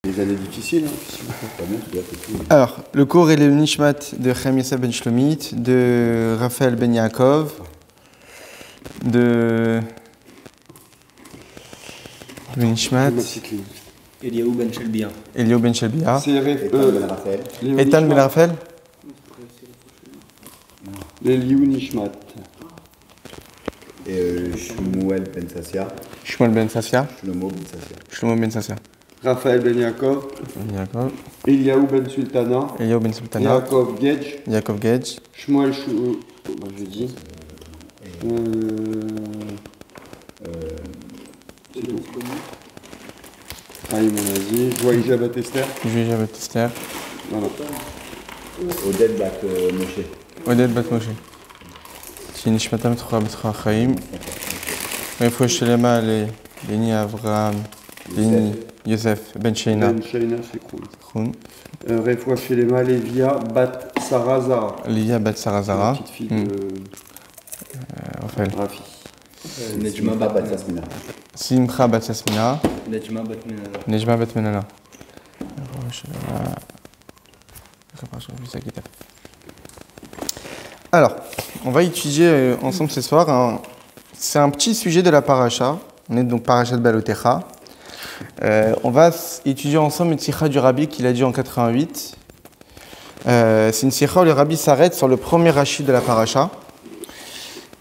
Les années difficiles, pas bien, tu dois faire tout. Alors, le cours est le Nishmat de Chaim Yosef ben Shlomit, de Raphaël ben Yaakov, de... Le Nishmat... Eliaou ben Shelbia. Eliaou ben Shelbia. C'est Ethan ben Raphaël. Eliaou Nishmat. Et Shmuel ben Sassia. Shmuel ben Sassia. Shlomo ben Sassia. Shlomo ben Sassia. Raphaël ben Yaakov. Yaakov. Eliaou ben Sultana. Eliaou ben Sultana. Yaakov Gedge. Yaakov Gedge. Shmuel Chou... je dis. C'est tout. Chaim on a dit. Joaïja Batester. Joaïja Batester. Voilà. Oded bat Moshe. Oded bat Moshe. Nishmatam Torah B'Torah Chaim. Refoua Shelema Léni Avraham. Léni Yosef Ben Sheina. Ben Sheina c'est Khoun. Refoua Shelema Lévia Bat Sarazara. Lévia Bat Sarazara. Petite fille de Raphaël. Rafi. Nejma bat Sasmina. Simcha Bat Sasmina. Nejma bat Menala. Nejma Bat Menala. Alors, on va étudier ensemble ce soir. C'est un petit sujet de la paracha. On est donc paracha de Balotecha. On va étudier ensemble une sikha du Rabbi qu'il a dit en 88. C'est une sikha où le Rabbi s'arrête sur le premier Rashi de la paracha.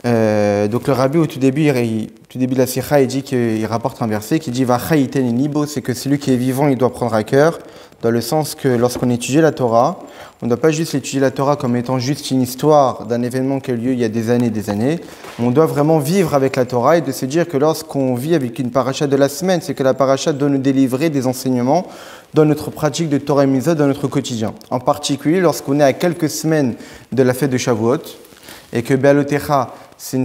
Donc le Rabbi au tout début de la sikha, il dit qu'il rapporte un verset qui dit Vacha iten nibo, c'est que celui qui est vivant, il doit prendre à cœur, dans le sens que lorsqu'on étudie la Torah, on ne doit pas juste étudier la Torah comme étant juste une histoire d'un événement qui a eu lieu il y a des années. On doit vraiment vivre avec la Torah et de se dire que lorsqu'on vit avec une paracha de la semaine, c'est que la paracha doit nous délivrer des enseignements dans notre pratique de Torah et Mitzvot, dans notre quotidien. En particulier lorsqu'on est à quelques semaines de la fête de Shavuot et que Be'alotecha, c'est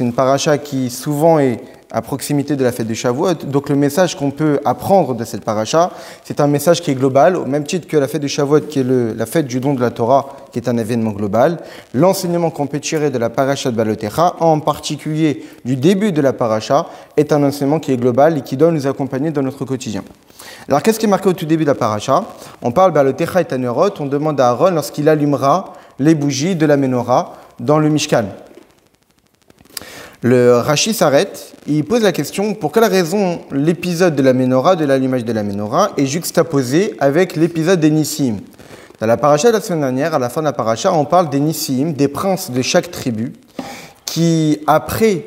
une paracha qui souvent est à proximité de la fête de Shavuot. Donc le message qu'on peut apprendre de cette paracha, c'est un message qui est global, au même titre que la fête de Shavuot, qui est la fête du don de la Torah, qui est un événement global. L'enseignement qu'on peut tirer de la paracha de Balotecha, en particulier du début de la paracha, est un enseignement qui est global et qui doit nous accompagner dans notre quotidien. Alors qu'est-ce qui est marqué au tout début de la paracha? On parle Balotecha et Tanerot, on demande à Aaron lorsqu'il allumera les bougies de la menorah dans le Mishkan. Le Rashi s'arrête et il pose la question pour quelle raison l'épisode de la Ménorah, de l'allumage de la Ménorah, est juxtaposé avec l'épisode des Nissim. Dans la paracha de la semaine dernière, à la fin de la paracha, on parle des Nissim, des princes de chaque tribu, qui après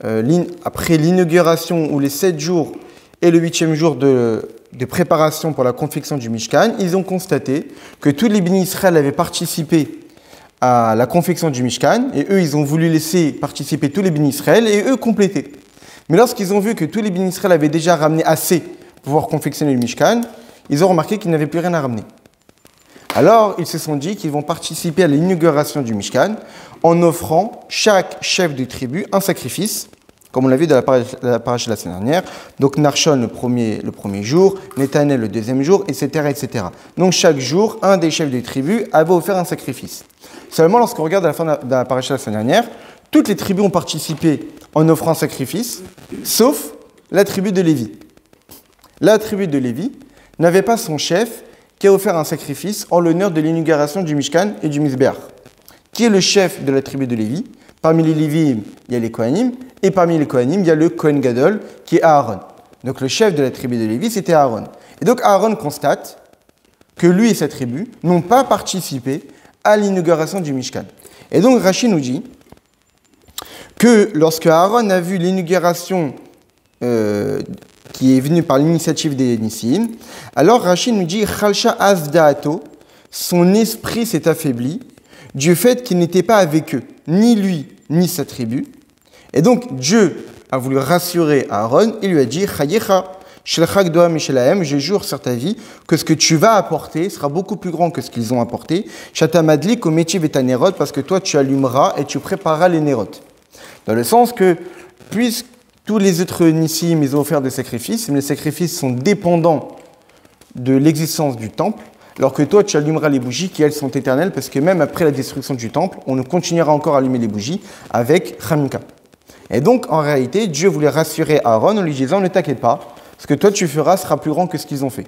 l'inauguration ou les 7 jours et le 8e jour de préparation pour la confection du Mishkan, ils ont constaté que tous les bénis Israël avaient participé à la confection du Mishkan, et eux, ils ont voulu laisser participer tous les bénis Israël, et eux, compléter. Mais lorsqu'ils ont vu que tous les bénis Israël avaient déjà ramené assez pour pouvoir confectionner le Mishkan, ils ont remarqué qu'ils n'avaient plus rien à ramener. Alors, ils se sont dit qu'ils vont participer à l'inauguration du Mishkan en offrant chaque chef de tribu un sacrifice, comme on l'a vu dans la paracha de la semaine dernière. Donc, Narshon le premier jour, Nethanel le deuxième jour, etc., etc. Donc, chaque jour, un des chefs de tribu avait offert un sacrifice. Seulement, lorsqu'on regarde à la fin de la paracha de la semaine dernière, toutes les tribus ont participé en offrant un sacrifice, sauf la tribu de Lévi. La tribu de Lévi n'avait pas son chef qui a offert un sacrifice en l'honneur de l'inauguration du Mishkan et du Mizbeach. Qui est le chef de la tribu de Lévi? Parmi les Lévi'im, il y a les Kohanim, et parmi les Kohanim, il y a le Kohen Gadol, qui est Aaron. Donc le chef de la tribu de Lévi, c'était Aaron. Et donc Aaron constate que lui et sa tribu n'ont pas participé à l'inauguration du Mishkan. Et donc Rashi nous dit que lorsque Aaron a vu l'inauguration qui est venue par l'initiative des Nissim, alors Rashi nous dit Chalsha Asdaato, son esprit s'est affaibli du fait qu'il n'était pas avec eux, ni lui, ni sa tribu. Et donc Dieu a voulu rassurer Aaron, il lui a dit Chayecha, je jure sur ta vie que ce que tu vas apporter sera beaucoup plus grand que ce qu'ils ont apporté. Shatamadlik au métier vétanérot, parce que toi tu allumeras et tu prépareras les nérotes. Dans le sens que, puisque tous les autres Nissim, ils ont offert des sacrifices, mais les sacrifices sont dépendants de l'existence du temple, alors que toi tu allumeras les bougies qui elles sont éternelles, parce que même après la destruction du temple, on continuera encore à allumer les bougies avec Hanouka. Et donc en réalité, Dieu voulait rassurer Aaron en lui disant ne t'inquiète pas, ce que toi tu feras sera plus grand que ce qu'ils ont fait.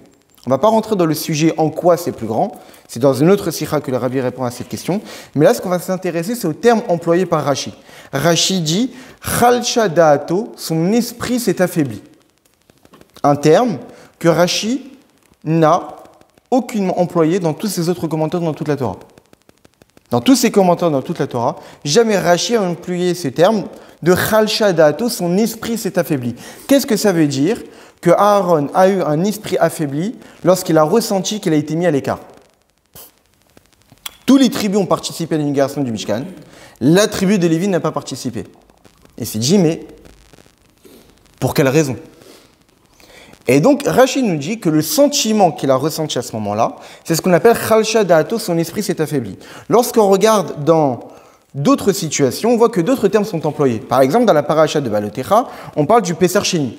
On ne va pas rentrer dans le sujet en quoi c'est plus grand. C'est dans une autre sikha que le Rabbi répond à cette question. Mais là, ce qu'on va s'intéresser, c'est au terme employé par Rashi. Rashi dit « Chalcha da'ato », son esprit s'est affaibli. Un terme que Rashi n'a aucunement employé dans tous ses autres commentaires dans toute la Torah. Dans tous ses commentaires dans toute la Torah, jamais Rashi a employé ce terme de Chalcha da'ato, son esprit s'est affaibli. Qu'est-ce que ça veut dire? Que Aaron a eu un esprit affaibli lorsqu'il a ressenti qu'il a été mis à l'écart. Tous les tribus ont participé à l'inauguration du Mishkan. La tribu de Lévi n'a pas participé. Et c'est dit, mais pour quelle raison? Et donc, Rashi nous dit que le sentiment qu'il a ressenti à ce moment-là, c'est ce qu'on appelle Chalcha da'ato, son esprit s'est affaibli. Lorsqu'on regarde dans d'autres situations, on voit que d'autres termes sont employés. Par exemple, dans la paracha de Balotecha, on parle du Pesach Sheni.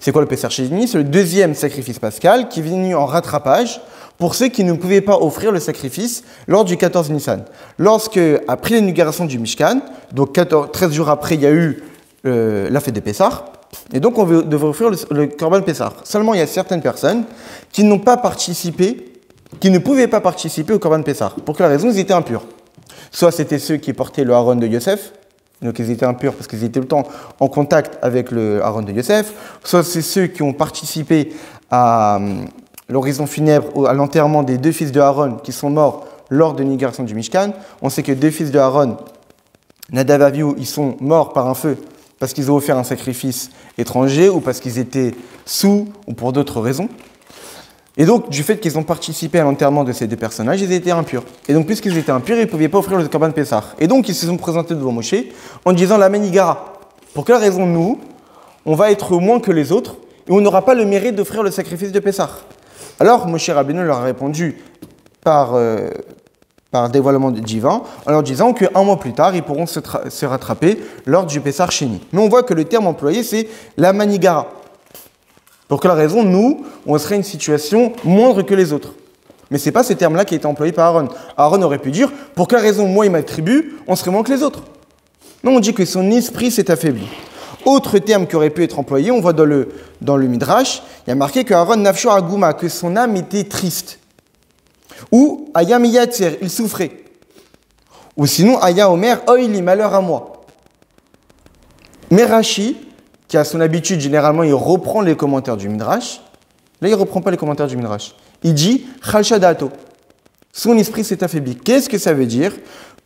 C'est quoi le Pesach Sheni? C'est le deuxième sacrifice pascal qui est venu en rattrapage pour ceux qui ne pouvaient pas offrir le sacrifice lors du 14 Nissan. Lorsque, après l'inauguration du Mishkan, donc 13 jours après, il y a eu la fête de Pessah, et donc on devait offrir le Korban Pessah. Seulement, il y a certaines personnes qui n'ont pas participé, qui ne pouvaient pas participer au Korban Pessah. Pour quelle raison? Ils étaient impurs. Soit c'était ceux qui portaient le Aaron de Yosef, donc ils étaient impurs parce qu'ils étaient tout le temps en contact avec le Aaron de Yosef, soit c'est ceux qui ont participé à l'horizon funèbre, à l'enterrement des deux fils de Aaron qui sont morts lors de l'inauguration du Mishkan. On sait que deux fils de Aaron, Nadav et Avihu, ils sont morts par un feu parce qu'ils ont offert un sacrifice étranger ou parce qu'ils étaient sous ou pour d'autres raisons. Et donc, du fait qu'ils ont participé à l'enterrement de ces deux personnages, ils étaient impurs. Et donc, puisqu'ils étaient impurs, ils ne pouvaient pas offrir le Korban Pessah. Et donc, ils se sont présentés devant Moshe en disant la Menigara. Pour quelle raison nous, on va être moins que les autres et on n'aura pas le mérite d'offrir le sacrifice de Pessah? Alors, Moshe Rabbeinu leur a répondu par dévoilement divin, en leur disant qu'un mois plus tard, ils pourront se rattraper lors du Pessah Sheni. Mais on voit que le terme employé, c'est la Manigara. Pour quelle raison, nous, on serait une situation moindre que les autres? Mais ce n'est pas ce terme-là qui a été employé par Aaron. Aaron aurait pu dire, pour quelle raison, moi et ma tribu, on serait moins que les autres? Non, on dit que son esprit s'est affaibli. Autre terme qui aurait pu être employé, on voit dans le Midrash, il y a marqué que Aaron nafsho aguma, que son âme était triste. Ou ayam yatzer, il souffrait. Ou sinon, aya omer, oili, malheur à moi. Mais Rashi, qui a son habitude, généralement, il reprend les commentaires du Midrash. Là, il ne reprend pas les commentaires du Midrash. Il dit Chalcha da'ato. Son esprit s'est affaibli. Qu'est-ce que ça veut dire?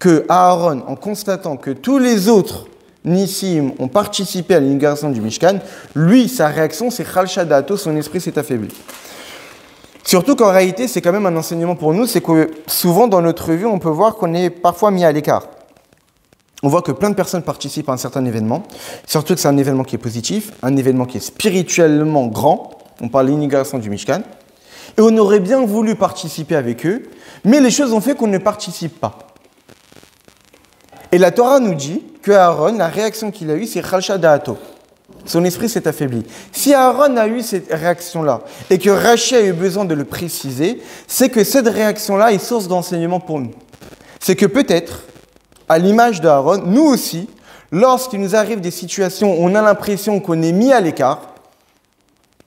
Que Aaron, en constatant que tous les autres Nissim ont participé à l'inauguration du Mishkan, lui, sa réaction, c'est Chalcha da'ato, son esprit s'est affaibli. Surtout qu'en réalité, c'est quand même un enseignement pour nous, c'est que souvent dans notre vie, on peut voir qu'on est parfois mis à l'écart. On voit que plein de personnes participent à un certain événement, surtout que c'est un événement qui est positif, un événement qui est spirituellement grand, on parle de l'inauguration du Mishkan, et on aurait bien voulu participer avec eux, mais les choses ont fait qu'on ne participe pas. Et la Torah nous dit que Aaron, la réaction qu'il a eue, c'est Chalcha da'ato. Son esprit s'est affaibli. Si Aaron a eu cette réaction-là, et que Rashi a eu besoin de le préciser, c'est que cette réaction-là est source d'enseignement pour nous. C'est que peut-être, à l'image d'Aaron, nous aussi, lorsqu'il nous arrive des situations où on a l'impression qu'on est mis à l'écart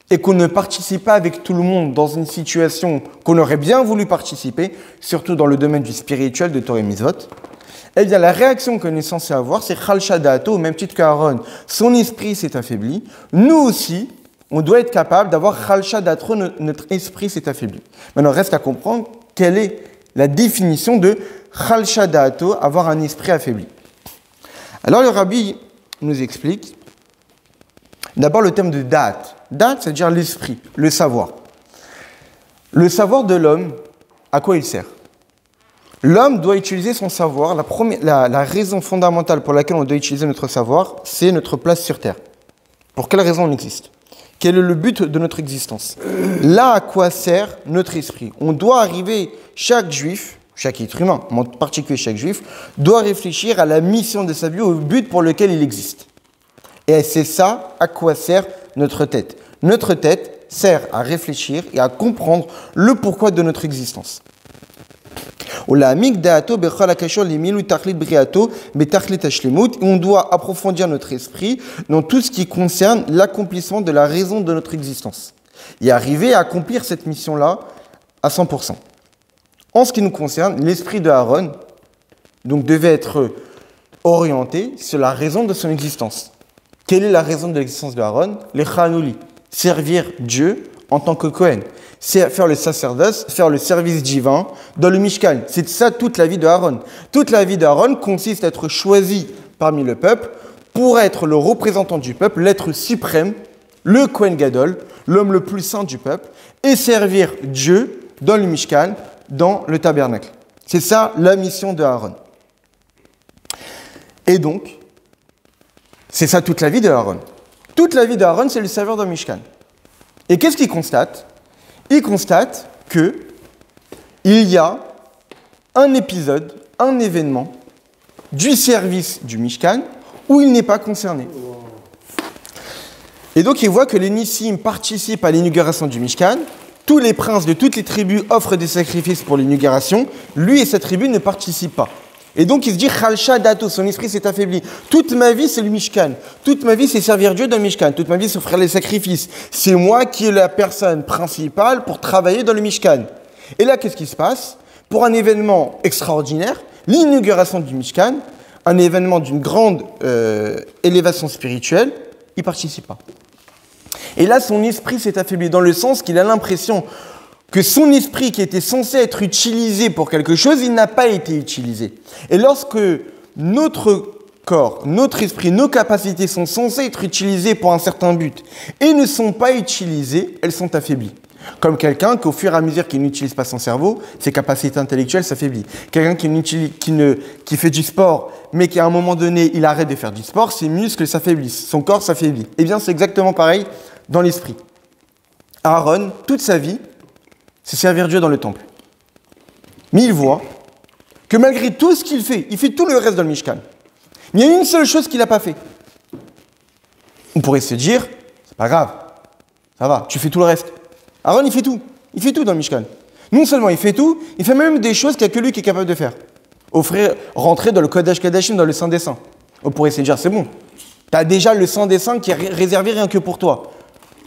et qu'on ne participe pas avec tout le monde dans une situation qu'on aurait bien voulu participer, surtout dans le domaine du spirituel de Torah et Mitzvot, eh bien la réaction qu'on est censé avoir, c'est Chalcha da'ato, au même titre qu'Aaron, son esprit s'est affaibli. Nous aussi, on doit être capable d'avoir Chalcha da'ato, notre esprit s'est affaibli. Maintenant, reste à comprendre quelle est la définition de Chalcha da'ato, avoir un esprit affaibli. Alors le Rabbi nous explique d'abord le terme de da'at. Da'at, c'est-à-dire l'esprit, le savoir. Le savoir de l'homme, à quoi il sert? L'homme doit utiliser son savoir. La raison fondamentale pour laquelle on doit utiliser notre savoir, c'est notre place sur Terre. Pour quelle raison on existe? Quel est le but de notre existence? Là, à quoi sert notre esprit? On doit arriver, chaque juif, chaque être humain, en particulier chaque juif, doit réfléchir à la mission de sa vie, au but pour lequel il existe. Et c'est ça, à quoi sert notre tête. Notre tête sert à réfléchir et à comprendre le pourquoi de notre existence. On doit approfondir notre esprit dans tout ce qui concerne l'accomplissement de la raison de notre existence. et arriver à accomplir cette mission-là à 100%. En ce qui nous concerne, l'esprit de Aaron donc, devait être orienté sur la raison de son existence. Quelle est la raison de l'existence de Aaron? Les Chanouli, servir Dieu en tant que Kohen. C'est faire le sacerdoce, faire le service divin dans le Mishkan. C'est ça toute la vie de Aaron. Toute la vie d'Aaron consiste à être choisi parmi le peuple pour être le représentant du peuple, l'être suprême, le Kohen Gadol, l'homme le plus saint du peuple, et servir Dieu dans le Mishkan, dans le tabernacle. C'est ça la mission de Aaron. Et donc, c'est ça toute la vie de Aaron. Toute la vie d'Aaron, c'est le servir dans le Mishkan. Et qu'est-ce qu'il constate? Il constate qu'il y a un épisode, un événement du service du Mishkan où il n'est pas concerné. Et donc il voit que les Nissim participent à l'inauguration du Mishkan, tous les princes de toutes les tribus offrent des sacrifices pour l'inauguration, lui et sa tribu ne participent pas. Et donc il se dit, Chalcha Dato, son esprit s'est affaibli. Toute ma vie c'est le Mishkan, toute ma vie c'est servir Dieu dans le Mishkan, toute ma vie c'est offrir les sacrifices. C'est moi qui est la personne principale pour travailler dans le Mishkan. Et là qu'est-ce qui se passe? Pour un événement extraordinaire, l'inauguration du Mishkan, un événement d'une grande élévation spirituelle, il ne participe pas. Et là, son esprit s'est affaibli dans le sens qu'il a l'impression que son esprit qui était censé être utilisé pour quelque chose, il n'a pas été utilisé. Et lorsque notre corps, notre esprit, nos capacités sont censées être utilisées pour un certain but et ne sont pas utilisées, elles sont affaiblies. Comme quelqu'un qu'au fur et à mesure qu'il n'utilise pas son cerveau, ses capacités intellectuelles s'affaiblissent. Quelqu'un qui fait du sport, mais qu'à un moment donné, il arrête de faire du sport, ses muscles s'affaiblissent, son corps s'affaiblit. Eh bien, c'est exactement pareil dans l'esprit. Aaron, toute sa vie, c'est servir Dieu dans le temple. Mais il voit que malgré tout ce qu'il fait, il fait tout le reste dans le Mishkan. Mais il y a une seule chose qu'il n'a pas fait. On pourrait se dire, c'est pas grave, ça va, tu fais tout le reste. Aaron, il fait tout. Il fait tout dans le Mishkan. Non seulement il fait tout, il fait même des choses qu'il n'y a que lui qui est capable de faire. Rentrer dans le Kodesh Kodashim, dans le Saint des Saints. On pourrait se dire, c'est bon. Tu as déjà le Saint des Saints qui est réservé rien que pour toi.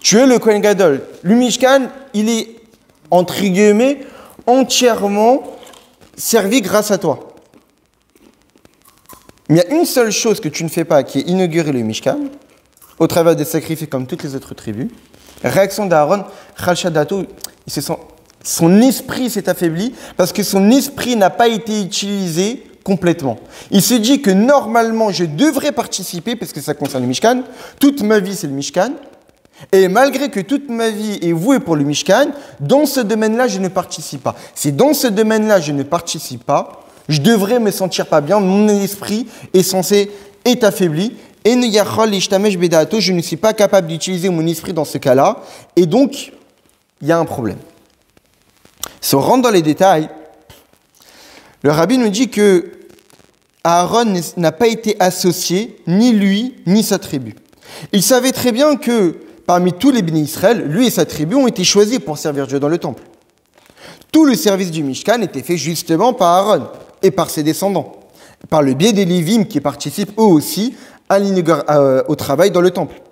Tu es le Kohen Gadol. Le Mishkan, il est, entre guillemets, entièrement servi grâce à toi. Mais il y a une seule chose que tu ne fais pas, qui est inaugurer le Mishkan, au travers des sacrifices comme toutes les autres tribus. Réaction d'Aaron, Chalchadato, son esprit s'est affaibli parce que son esprit n'a pas été utilisé complètement. Il se dit que normalement je devrais participer parce que ça concerne le Mishkan. Toute ma vie c'est le Mishkan. Et malgré que toute ma vie est vouée pour le Mishkan, dans ce domaine-là je ne participe pas. Si dans ce domaine-là je ne participe pas, je devrais me sentir pas bien. Mon esprit est affaibli. Et je ne suis pas capable d'utiliser mon esprit dans ce cas-là. Et donc, il y a un problème. Si on rentre dans les détails, le rabbi nous dit que Aaron n'a pas été associé, ni lui, ni sa tribu. Il savait très bien que parmi tous les bénis Israël, lui et sa tribu ont été choisis pour servir Dieu dans le temple. Tout le service du Mishkan était fait justement par Aaron et par ses descendants, par le biais des Lévim qui participent eux aussi au travail dans le temple.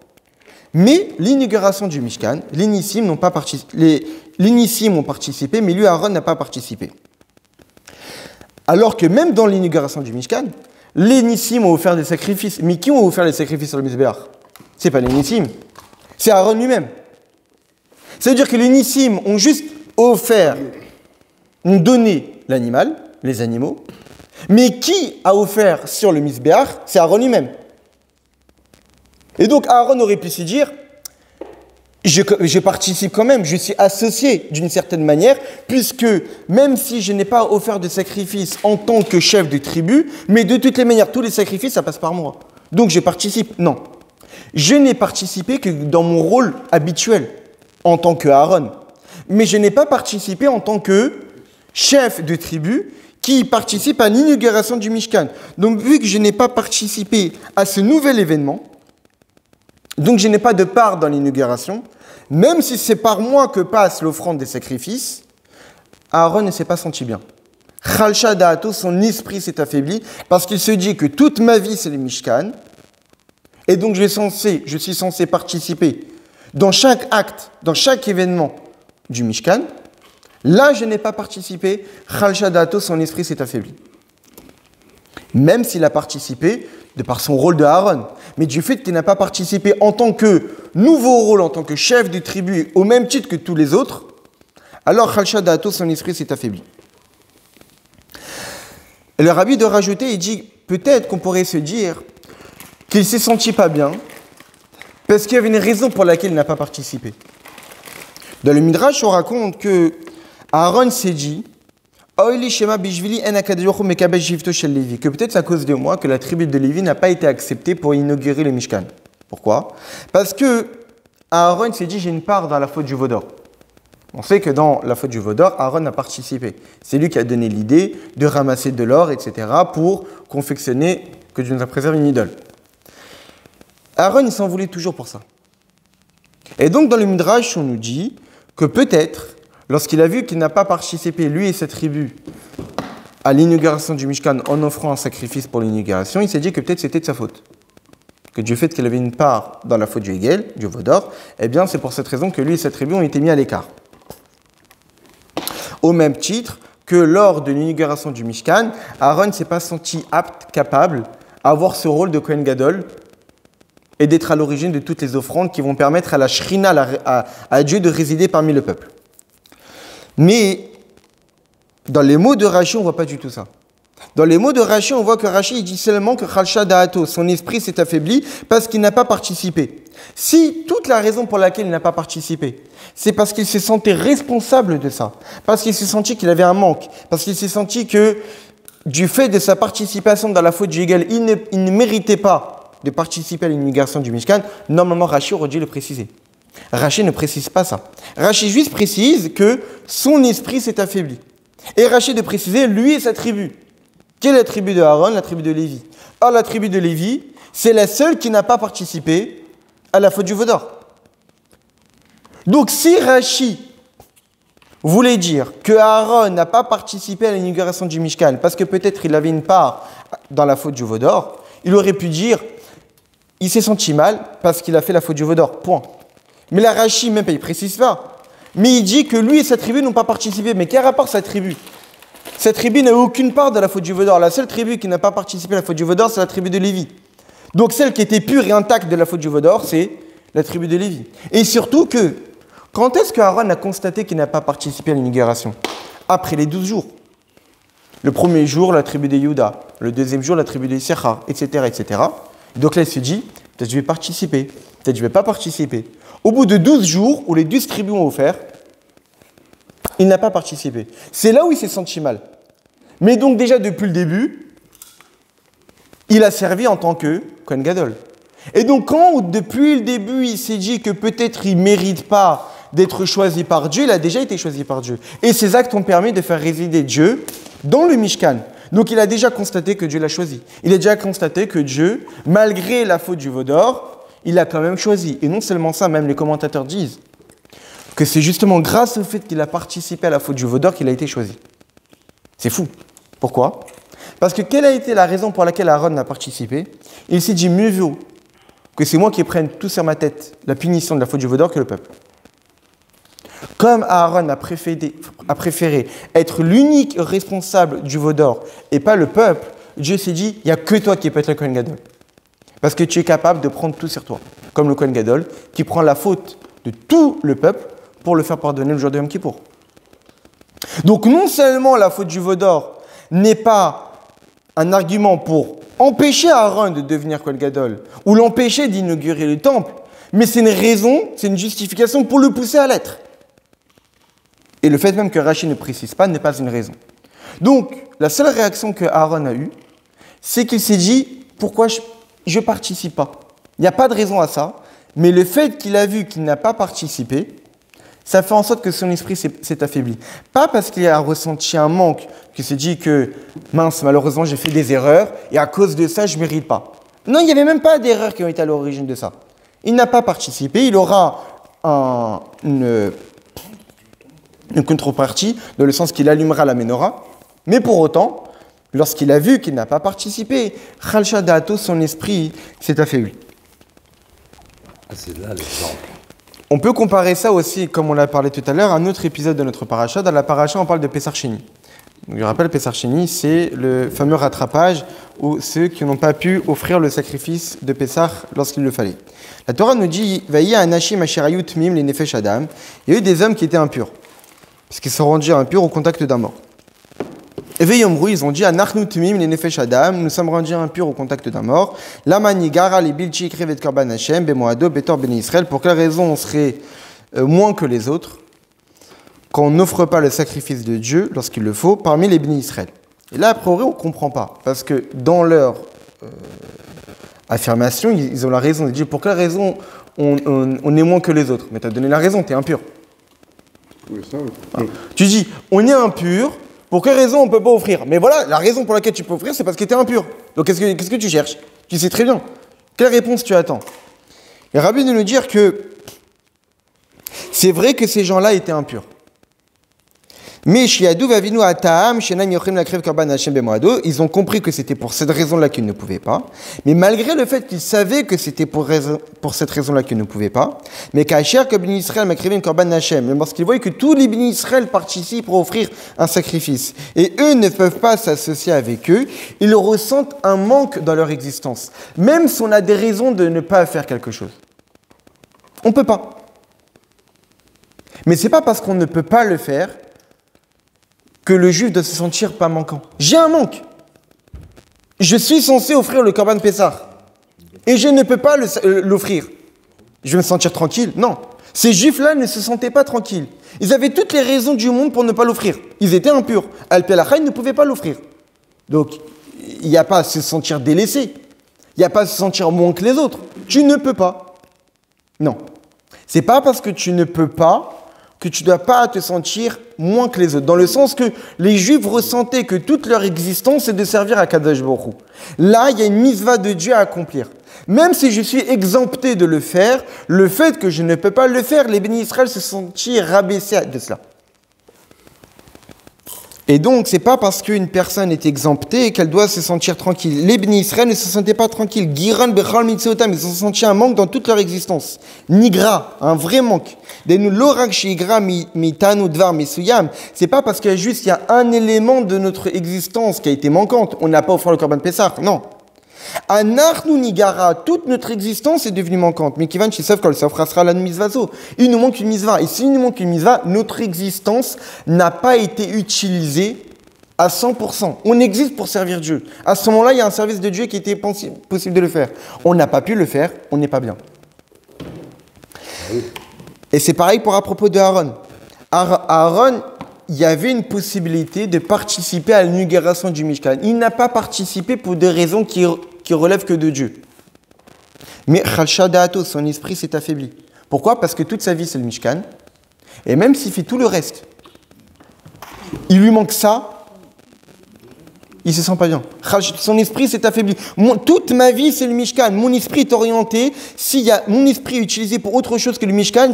Mais l'inauguration du Mishkan, les Nissim ont participé, mais lui, Aaron, n'a pas participé. Alors que même dans l'inauguration du Mishkan, les Nissim ont offert des sacrifices. Mais qui ont offert les sacrifices sur le Mizbeach? Ce n'est pas les Nissim, c'est Aaron lui-même. Ça veut dire que les Nissim ont juste ont donné l'animal, les animaux, mais qui a offert sur le Mizbeach? C'est Aaron lui-même. Et donc Aaron aurait pu se dire, je participe quand même, je suis associé d'une certaine manière, puisque même si je n'ai pas offert de sacrifice en tant que chef de tribu, mais de toutes les manières, tous les sacrifices, ça passe par moi. Donc je participe. Non. Je n'ai participé que dans mon rôle habituel, en tant que Aaron. Mais je n'ai pas participé en tant que chef de tribu qui participe à l'inauguration du Mishkan. Donc vu que je n'ai pas participé à ce nouvel événement, donc je n'ai pas de part dans l'inauguration, même si c'est par moi que passe l'offrande des sacrifices, Aaron ne s'est pas senti bien. Chalcha Da'ato, son esprit s'est affaibli parce qu'il se dit que toute ma vie c'est le Mishkan, et donc je suis censé participer dans chaque acte, dans chaque événement du Mishkan, là, je n'ai pas participé, Khalcha Dato, son esprit s'est affaibli. Même s'il a participé de par son rôle de Aaron, mais du fait qu'il n'a pas participé en tant que nouveau rôle, en tant que chef de tribu, au même titre que tous les autres, alors Khalcha Dato, son esprit s'est affaibli. Et le rabbi de rajouter, il dit, peut-être qu'on pourrait se dire qu'il ne s'est senti pas bien, parce qu'il y avait une raison pour laquelle il n'a pas participé. Dans le Midrash, on raconte que Aaron s'est dit que peut-être c'est à cause de moi que la tribu de Lévi n'a pas été acceptée pour inaugurer le Mishkan. Pourquoi? Parce que Aaron s'est dit j'ai une part dans la faute du Vaudor. On sait que dans la faute du Vaudor, Aaron a participé. C'est lui qui a donné l'idée de ramasser de l'or, etc. pour confectionner, que Dieu nous a préservé, une idole. Aaron, il s'en voulait toujours pour ça. Et donc dans le Midrash, on nous dit que peut-être, lorsqu'il a vu qu'il n'a pas participé, lui et sa tribu, à l'inauguration du Mishkan en offrant un sacrifice pour l'inauguration, il s'est dit que peut-être c'était de sa faute. Que du fait qu'il avait une part dans la faute du Hegel, du Vaudor, eh bien c'est pour cette raison que lui et sa tribu ont été mis à l'écart. Au même titre que lors de l'inauguration du Mishkan, Aaron ne s'est pas senti apte, capable, à avoir ce rôle de Kohen Gadol et d'être à l'origine de toutes les offrandes qui vont permettre à la Shrina, à Dieu de résider parmi le peuple. Mais dans les mots de Rashi, on ne voit pas du tout ça. Dans les mots de Rashi, on voit que Rashi il dit seulement que Khalcha Da'ato, son esprit s'est affaibli parce qu'il n'a pas participé. Si toute la raison pour laquelle il n'a pas participé, c'est parce qu'il se sentait responsable de ça, parce qu'il s'est senti qu'il avait un manque, parce qu'il s'est senti que du fait de sa participation dans la faute du Hegel, il ne méritait pas de participer à l'inauguration du Mishkan, normalement Rashi aurait dû le préciser. Rashi ne précise pas ça. Rashi juste précise que son esprit s'est affaibli. Et Rashi de préciser lui et sa tribu. Quelle est la tribu de Aaron? La tribu de Lévi. Or, la tribu de Lévi, c'est la seule qui n'a pas participé à la faute du Vaudor. Donc, si Rashi voulait dire que Aaron n'a pas participé à l'inauguration du Mishkan parce que peut-être il avait une part dans la faute du Vaudor, il aurait pu dire il s'est senti mal parce qu'il a fait la faute du Vaudor. Point. Mais la Rashi, même pas, il ne précise pas. Mais il dit que lui et sa tribu n'ont pas participé. Mais quel rapport sa tribu? Cette tribu n'a aucune part de la faute du Vaudor. La seule tribu qui n'a pas participé à la faute du Vaudor, c'est la tribu de Lévi. Donc celle qui était pure et intacte de la faute du Vaudor, c'est la tribu de Lévi. Et surtout que, quand est-ce que Aaron a constaté qu'il n'a pas participé à l'inauguration? Après les 12 jours. Le premier jour, la tribu de Yehuda. Le deuxième jour, la tribu de Issachar, etc., etc. Donc là, il se dit, peut-être je vais participer, peut-être je ne vais pas participer. Au bout de 12 jours, où les 12 tribus ont offert, il n'a pas participé. C'est là où il s'est senti mal. Mais donc déjà, depuis le début, il a servi en tant que Kohen Gadol. Et donc quand, depuis le début, il s'est dit que peut-être il ne mérite pas d'être choisi par Dieu, il a déjà été choisi par Dieu. Et ses actes ont permis de faire résider Dieu dans le Mishkan. Donc il a déjà constaté que Dieu l'a choisi. Il a déjà constaté que Dieu, malgré la faute du Vaudor, il a quand même choisi. Et non seulement ça, même les commentateurs disent que c'est justement grâce au fait qu'il a participé à la faute du Vaudor qu'il a été choisi. C'est fou. Pourquoi? Parce que quelle a été la raison pour laquelle Aaron a participé? Il s'est dit mieux vaut que c'est moi qui prenne tout sur ma tête la punition de la faute du Vaudor que le peuple. Comme Aaron a préféré être l'unique responsable du Vaudor et pas le peuple, Dieu s'est dit, il n'y a que toi qui peux être le Kohen Gadol. Parce que tu es capable de prendre tout sur toi. Comme le Kohen Gadol qui prend la faute de tout le peuple pour le faire pardonner le jour de Yom Kippour. Donc non seulement la faute du Vaudor n'est pas un argument pour empêcher Aaron de devenir Kohen Gadol ou l'empêcher d'inaugurer le temple, mais c'est une raison, c'est une justification pour le pousser à l'être. Et le fait même que Rashi ne précise pas n'est pas une raison. Donc, la seule réaction que Aaron a eue, c'est qu'il s'est dit, pourquoi je ne participe pas? Il n'y a pas de raison à ça, mais le fait qu'il a vu qu'il n'a pas participé, ça fait en sorte que son esprit s'est affaibli. Pas parce qu'il a ressenti un manque, qu'il s'est dit que, mince, malheureusement, j'ai fait des erreurs, et à cause de ça, je ne mérite pas. Non, il n'y avait même pas d'erreurs qui ont été à l'origine de ça. Il n'a pas participé, il aura une contrepartie, dans le sens qu'il allumera la menorah, mais pour autant, lorsqu'il a vu qu'il n'a pas participé, Khalcha Da'ato, son esprit s'est affaibli. C'est là l'exemple. On peut comparer ça aussi, comme on l'a parlé tout à l'heure, à un autre épisode de notre paracha. Dans la paracha, on parle de Pessar Sheni. Je rappelle, Pessar Sheni, c'est le fameux rattrapage où ceux qui n'ont pas pu offrir le sacrifice de Pessar lorsqu'il le fallait. La Torah nous dit « Vaïa anashim asherayut mim les nefesh adam » Il y a eu des hommes qui étaient impurs, puisqu'ils sont rendus impurs au contact d'un mort. Et Veyomrou, ils ont dit Anachnu tmim les nefesh adam, nous sommes rendus impurs au contact d'un mort. La manigara les bilchi krevet korban Hashem bemoado betor ben Israël. Pour quelle raison on serait moins que les autres quand on n'offre pas le sacrifice de Dieu lorsqu'il le faut parmi les bénis Israël? Et là, a priori, on ne comprend pas, parce que dans leur affirmation, ils ont la raison de dire pour quelle raison on est moins que les autres. Mais tu as donné la raison, tu es impur. Oui, ça, oui. Tu dis on est impur. Pour quelle raison on ne peut pas offrir? Mais voilà, la raison pour laquelle tu peux offrir, c'est parce que tu es impur. Donc qu'est-ce que tu cherches? Tu sais très bien. Quelle réponse tu attends? Et Rabbi de nous dire que c'est vrai que ces gens-là étaient impurs. Mais ils ont compris que c'était pour cette raison-là qu'ils ne pouvaient pas. Mais malgré le fait qu'ils savaient que c'était pour cette raison-là qu'ils ne pouvaient pas, mais lorsqu'ils voient que tous les bénis Israël participent pour offrir un sacrifice, et eux ne peuvent pas s'associer avec eux, ils ressentent un manque dans leur existence. Même si on a des raisons de ne pas faire quelque chose. On ne peut pas. Mais ce n'est pas parce qu'on ne peut pas le faire que le juif doit se sentir pas manquant. J'ai un manque. Je suis censé offrir le Korban Pessah. Et je ne peux pas l'offrir. Je vais me sentir tranquille? Non. Ces juifs-là ne se sentaient pas tranquilles. Ils avaient toutes les raisons du monde pour ne pas l'offrir. Ils étaient impurs. Al-Pelachai ne pouvait pas l'offrir. Donc, il n'y a pas à se sentir délaissé. Il n'y a pas à se sentir moins que les autres. Tu ne peux pas. Non. C'est pas parce que tu ne peux pas que tu ne dois pas te sentir moins que les autres. Dans le sens que les Juifs ressentaient que toute leur existence, c'est de servir à Kadosh Baruch Hu. Là, il y a une mitzvah de Dieu à accomplir. Même si je suis exempté de le faire, le fait que je ne peux pas le faire, les bénis Israël se sentirent rabaissés de cela. Et donc, c'est pas parce qu'une personne est exemptée qu'elle doit se sentir tranquille. Les bénis Israël ne se sentaient pas tranquilles. Giran bechal mitzeotam, ils ont senti un manque dans toute leur existence. Nigra, un vrai manque. C'est pas parce qu'il y a juste un élément de notre existence qui a été manquante. On n'a pas offert le Korban Pessah, non. Anachnu nigara, toute notre existence est devenue manquante. Mais kivan shisav kol safrasra lan mizvazo. Il nous manque une mizvah. Et s'il nous manque une mizvah, notre existence n'a pas été utilisée à 100%. On existe pour servir Dieu. À ce moment-là, il y a un service de Dieu qui était possible de le faire. On n'a pas pu le faire, on n'est pas bien. Et c'est pareil à propos de Aaron. Aaron, il y avait une possibilité de participer à l'inauguration du Mishkan. Il n'a pas participé pour des raisons qui relèvent que de Dieu. Mais Chalcha Da'ato, son esprit s'est affaibli. Pourquoi? Parce que toute sa vie, c'est le Mishkan. Et même s'il fait tout le reste, il lui manque ça, il se sent pas bien. Son esprit s'est affaibli. Toute ma vie, c'est le Mishkan. Mon esprit est orienté. S'il y a mon esprit est utilisé pour autre chose que le Mishkan,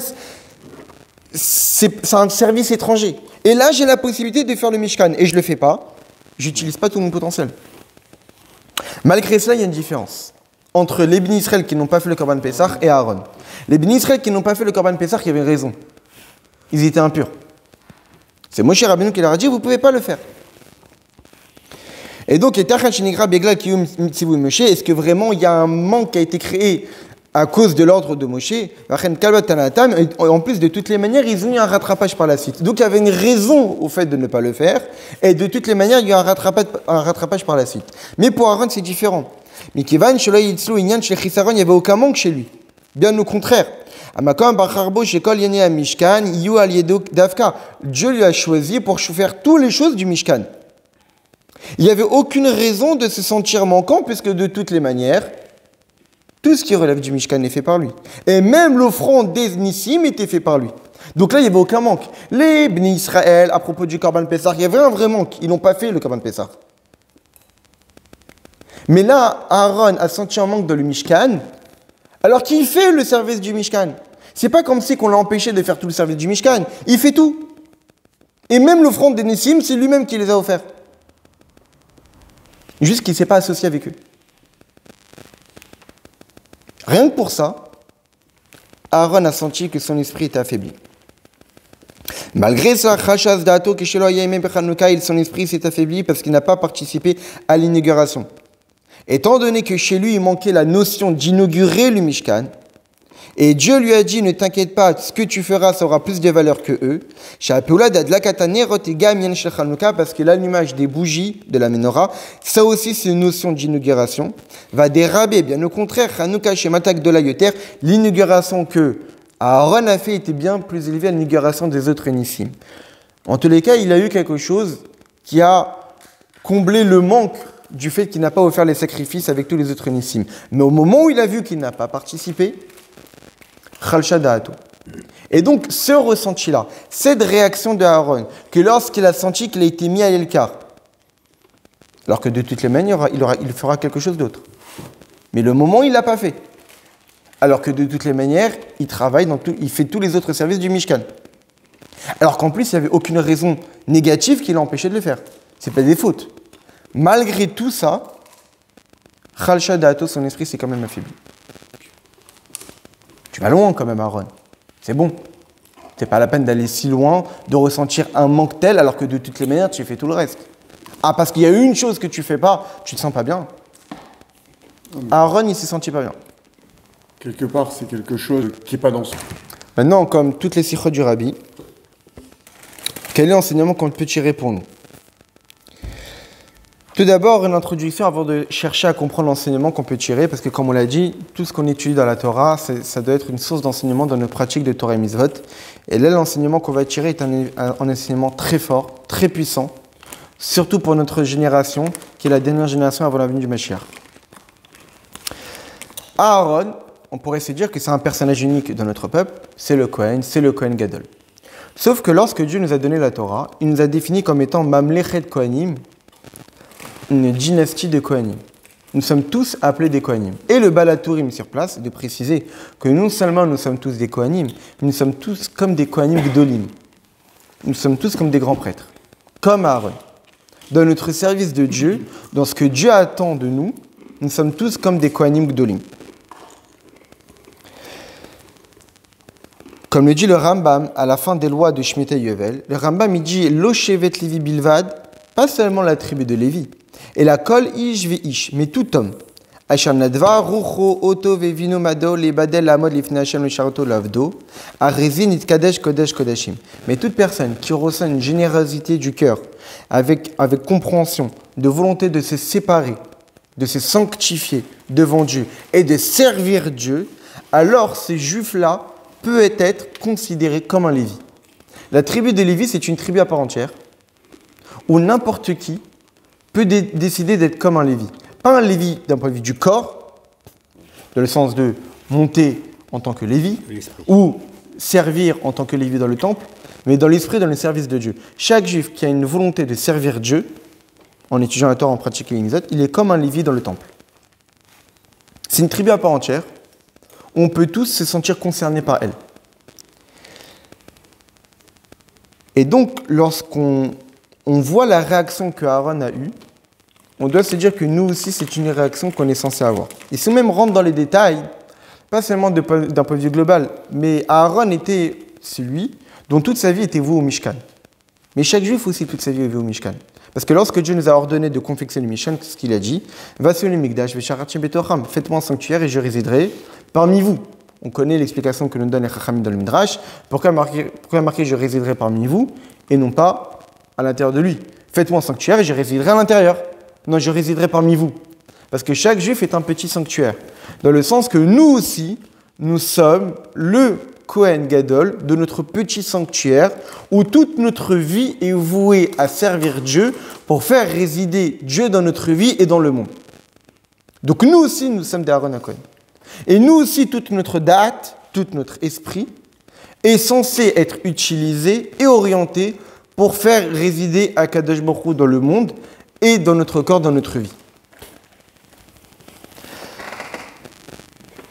c'est un service étranger. Et là, j'ai la possibilité de faire le Mishkan. Et je ne le fais pas. Je n'utilise pas tout mon potentiel. Malgré cela, il y a une différence entre les bénis Israël qui n'ont pas fait le Korban Pessah et Aaron. Les bénis Israël qui n'ont pas fait le Korban Pessah, il y avait raison. Ils étaient impurs. C'est Moshe Rabbeinu qui leur a dit, vous ne pouvez pas le faire. Et donc, est-ce que vraiment il y a un manque qui a été créé à cause de l'ordre de Moshe? En plus, de toutes les manières, ils ont eu un rattrapage par la suite. Donc, il y avait une raison au fait de ne pas le faire. Et de toutes les manières, il y a eu un rattrapage par la suite. Mais pour Aaron, c'est différent. Mais il n'y avait aucun manque chez lui. Bien au contraire. Dieu lui a choisi pour faire toutes les choses du Mishkan. Il n'y avait aucune raison de se sentir manquant, puisque de toutes les manières, tout ce qui relève du Mishkan est fait par lui. Et même l'offrande des Nissim était fait par lui. Donc là, il n'y avait aucun manque. Les Bnei Israël, à propos du Korban Pessah, il y avait un vrai manque. Ils n'ont pas fait le Korban Pessah. Mais là, Aaron a senti un manque dans le Mishkan, alors qu'il fait le service du Mishkan. C'est pas comme si on l'a empêché de faire tout le service du Mishkan. Il fait tout. Et même l'offrande des Nissim, c'est lui-même qui les a offerts. Juste qu'il ne s'est pas associé avec eux. Rien que pour ça, Aaron a senti que son esprit était affaibli. Malgré ça, son esprit s'est affaibli parce qu'il n'a pas participé à l'inauguration. Étant donné que chez lui, il manquait la notion d'inaugurer le Mishkan, et Dieu lui a dit, ne t'inquiète pas, ce que tu feras, ça aura plus de valeur que eux. Parce que l'allumage des bougies de la menorah, ça aussi c'est une notion d'inauguration, va déraber, bien au contraire, l'inauguration que Aaron a fait était bien plus élevée à l'inauguration des autres nissim. En tous les cas, il a eu quelque chose qui a comblé le manque du fait qu'il n'a pas offert les sacrifices avec tous les autres nissim. Mais au moment où il a vu qu'il n'a pas participé, et donc, ce ressenti-là, cette réaction de Aaron, que lorsqu'il a senti qu'il a été mis à l'écart, alors que de toutes les manières, il fera quelque chose d'autre. Mais le moment où il ne l'a pas fait, alors que de toutes les manières, il travaille, il fait tous les autres services du Mishkan. Alors qu'en plus, il n'y avait aucune raison négative qui l'a empêché de le faire. Ce n'est pas des fautes. Malgré tout ça, Khalsha Da'ato, son esprit s'est quand même affaibli. Tu vas loin quand même, Aaron. C'est bon. C'est pas la peine d'aller si loin, de ressentir un manque tel, alors que de toutes les manières, tu fais tout le reste. Ah, parce qu'il y a une chose que tu fais pas, tu te sens pas bien. Aaron, il s'est senti pas bien. Quelque part, c'est quelque chose qui n'est pas dans son. Maintenant, comme toutes les sikhot du Rabbi, quel est l'enseignement qu'on peut tirer pour nous? Tout d'abord, une introduction avant de chercher à comprendre l'enseignement qu'on peut tirer, parce que comme on l'a dit, tout ce qu'on étudie dans la Torah, ça doit être une source d'enseignement dans nos pratiques de Torah et Mitzvot. Et là, l'enseignement qu'on va tirer est un enseignement très fort, très puissant, surtout pour notre génération, qui est la dernière génération avant la venue du Mashiach. Aaron, on pourrait se dire que c'est un personnage unique dans notre peuple, c'est le Kohen Gadol. Sauf que lorsque Dieu nous a donné la Torah, il nous a défini comme étant Mamlechet Kohanim, une dynastie de Kohanim. Nous sommes tous appelés des Kohanim. Et le Balatourim sur place de préciser que non seulement nous sommes tous des Kohanim, mais nous sommes tous comme des Kohanim Gdolim. Nous sommes tous comme des grands prêtres, comme Aaron. Dans notre service de Dieu, dans ce que Dieu attend de nous, nous sommes tous comme des Kohanim Gdolim. Comme le dit le Rambam à la fin des lois de Shemitah Yovel, le Rambam il dit Lo shevet Levi bilvad, pas seulement la tribu de Lévi, et la kol ish ve ish, mais tout homme. Asher nadva rucho oto vevino mado lebadel amod lifnei Hashem lesharto lavdo, arezin itkadesh kodesh kodashim. Mais toute personne qui ressent une générosité du cœur, avec compréhension, de volonté de se séparer, de se sanctifier devant Dieu et de servir Dieu, alors ces juifs-là peut être considéré comme un Lévi. La tribu de Lévi, c'est une tribu à part entière, où n'importe qui peut décider d'être comme un Lévi. Pas un Lévi d'un point de vue du corps, dans le sens de monter en tant que Lévi, ou servir en tant que Lévi dans le temple, mais dans l'esprit, dans le service de Dieu. Chaque juif qui a une volonté de servir Dieu, en étudiant la Torah, en pratiquant les mitzvot, il est comme un Lévi dans le temple. C'est une tribu à part entière, on peut tous se sentir concernés par elle. Et donc, lorsqu'on voit la réaction que Aaron a eue, on doit se dire que nous aussi, c'est une réaction qu'on est censé avoir. Et si on même rentre dans les détails, pas seulement d'un point de vue global, mais Aaron était celui dont toute sa vie était vouée au Mishkan. Mais chaque juif aussi, toute sa vie est vouée au Mishkan. Parce que lorsque Dieu nous a ordonné de confectionner le Mishkan, ce qu'il a dit, va sur le Mikdash, faites-moi un sanctuaire et je résiderai parmi vous. On connaît l'explication que nous donne les Chachamim dans le Midrash. Pourquoi marquer je résiderai parmi vous et non pas à l'intérieur de lui? Faites-moi un sanctuaire et je résiderai à l'intérieur. Non, je résiderai parmi vous. Parce que chaque juif est un petit sanctuaire. Dans le sens que nous aussi, nous sommes le Kohen Gadol de notre petit sanctuaire où toute notre vie est vouée à servir Dieu pour faire résider Dieu dans notre vie et dans le monde. Donc nous aussi, nous sommes des Aaron HaKohen. Et nous aussi, toute notre date, tout notre esprit est censé être utilisé et orienté pour faire résider Akadosh Baruch Hu dans le monde et dans notre corps, dans notre vie.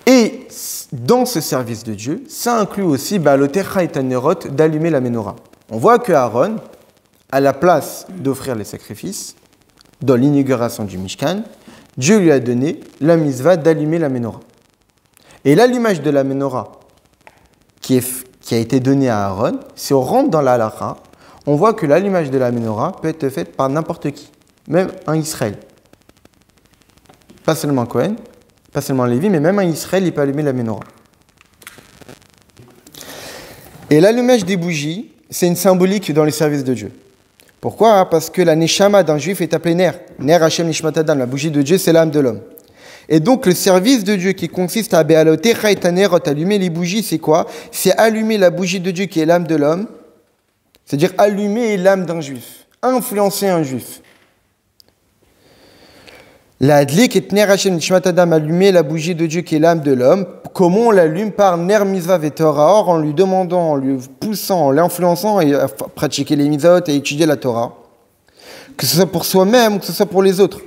Et dans ce service de Dieu, ça inclut aussi Ba'alotecha et Tanerot, d'allumer la menorah. On voit que Aaron, à la place d'offrir les sacrifices, dans l'inauguration du Mishkan, Dieu lui a donné la mitzvah d'allumer la menorah. Et l'allumage de la menorah qui a été donné à Aaron, si on rentre dans la halakha, on voit que l'allumage de la menorah peut être fait par n'importe qui, même un Israël. Pas seulement un Kohen, pas seulement un Lévi, mais même un Israël, il peut allumer la menorah. Et l'allumage des bougies, c'est une symbolique dans les services de Dieu. Pourquoi ? Parce que la neshama d'un juif est appelée ner. Ner Hashem Nishmat Adam, la bougie de Dieu, c'est l'âme de l'homme. Et donc, le service de Dieu qui consiste à Be'alotecha et Tanerot, allumer les bougies, c'est quoi ? C'est allumer la bougie de Dieu qui est l'âme de l'homme, c'est-à-dire allumer l'âme d'un juif, influencer un juif. La Adlik et Ner Hashem Nishmat Adam, allumer la bougie de Dieu qui est l'âme de l'homme. Comment on l'allume ? Par Ner Mitzvah et Torah, en lui demandant, en lui poussant, en l'influençant à pratiquer les mitzvot et étudier la Torah. Que ce soit pour soi-même ou que ce soit pour les autres.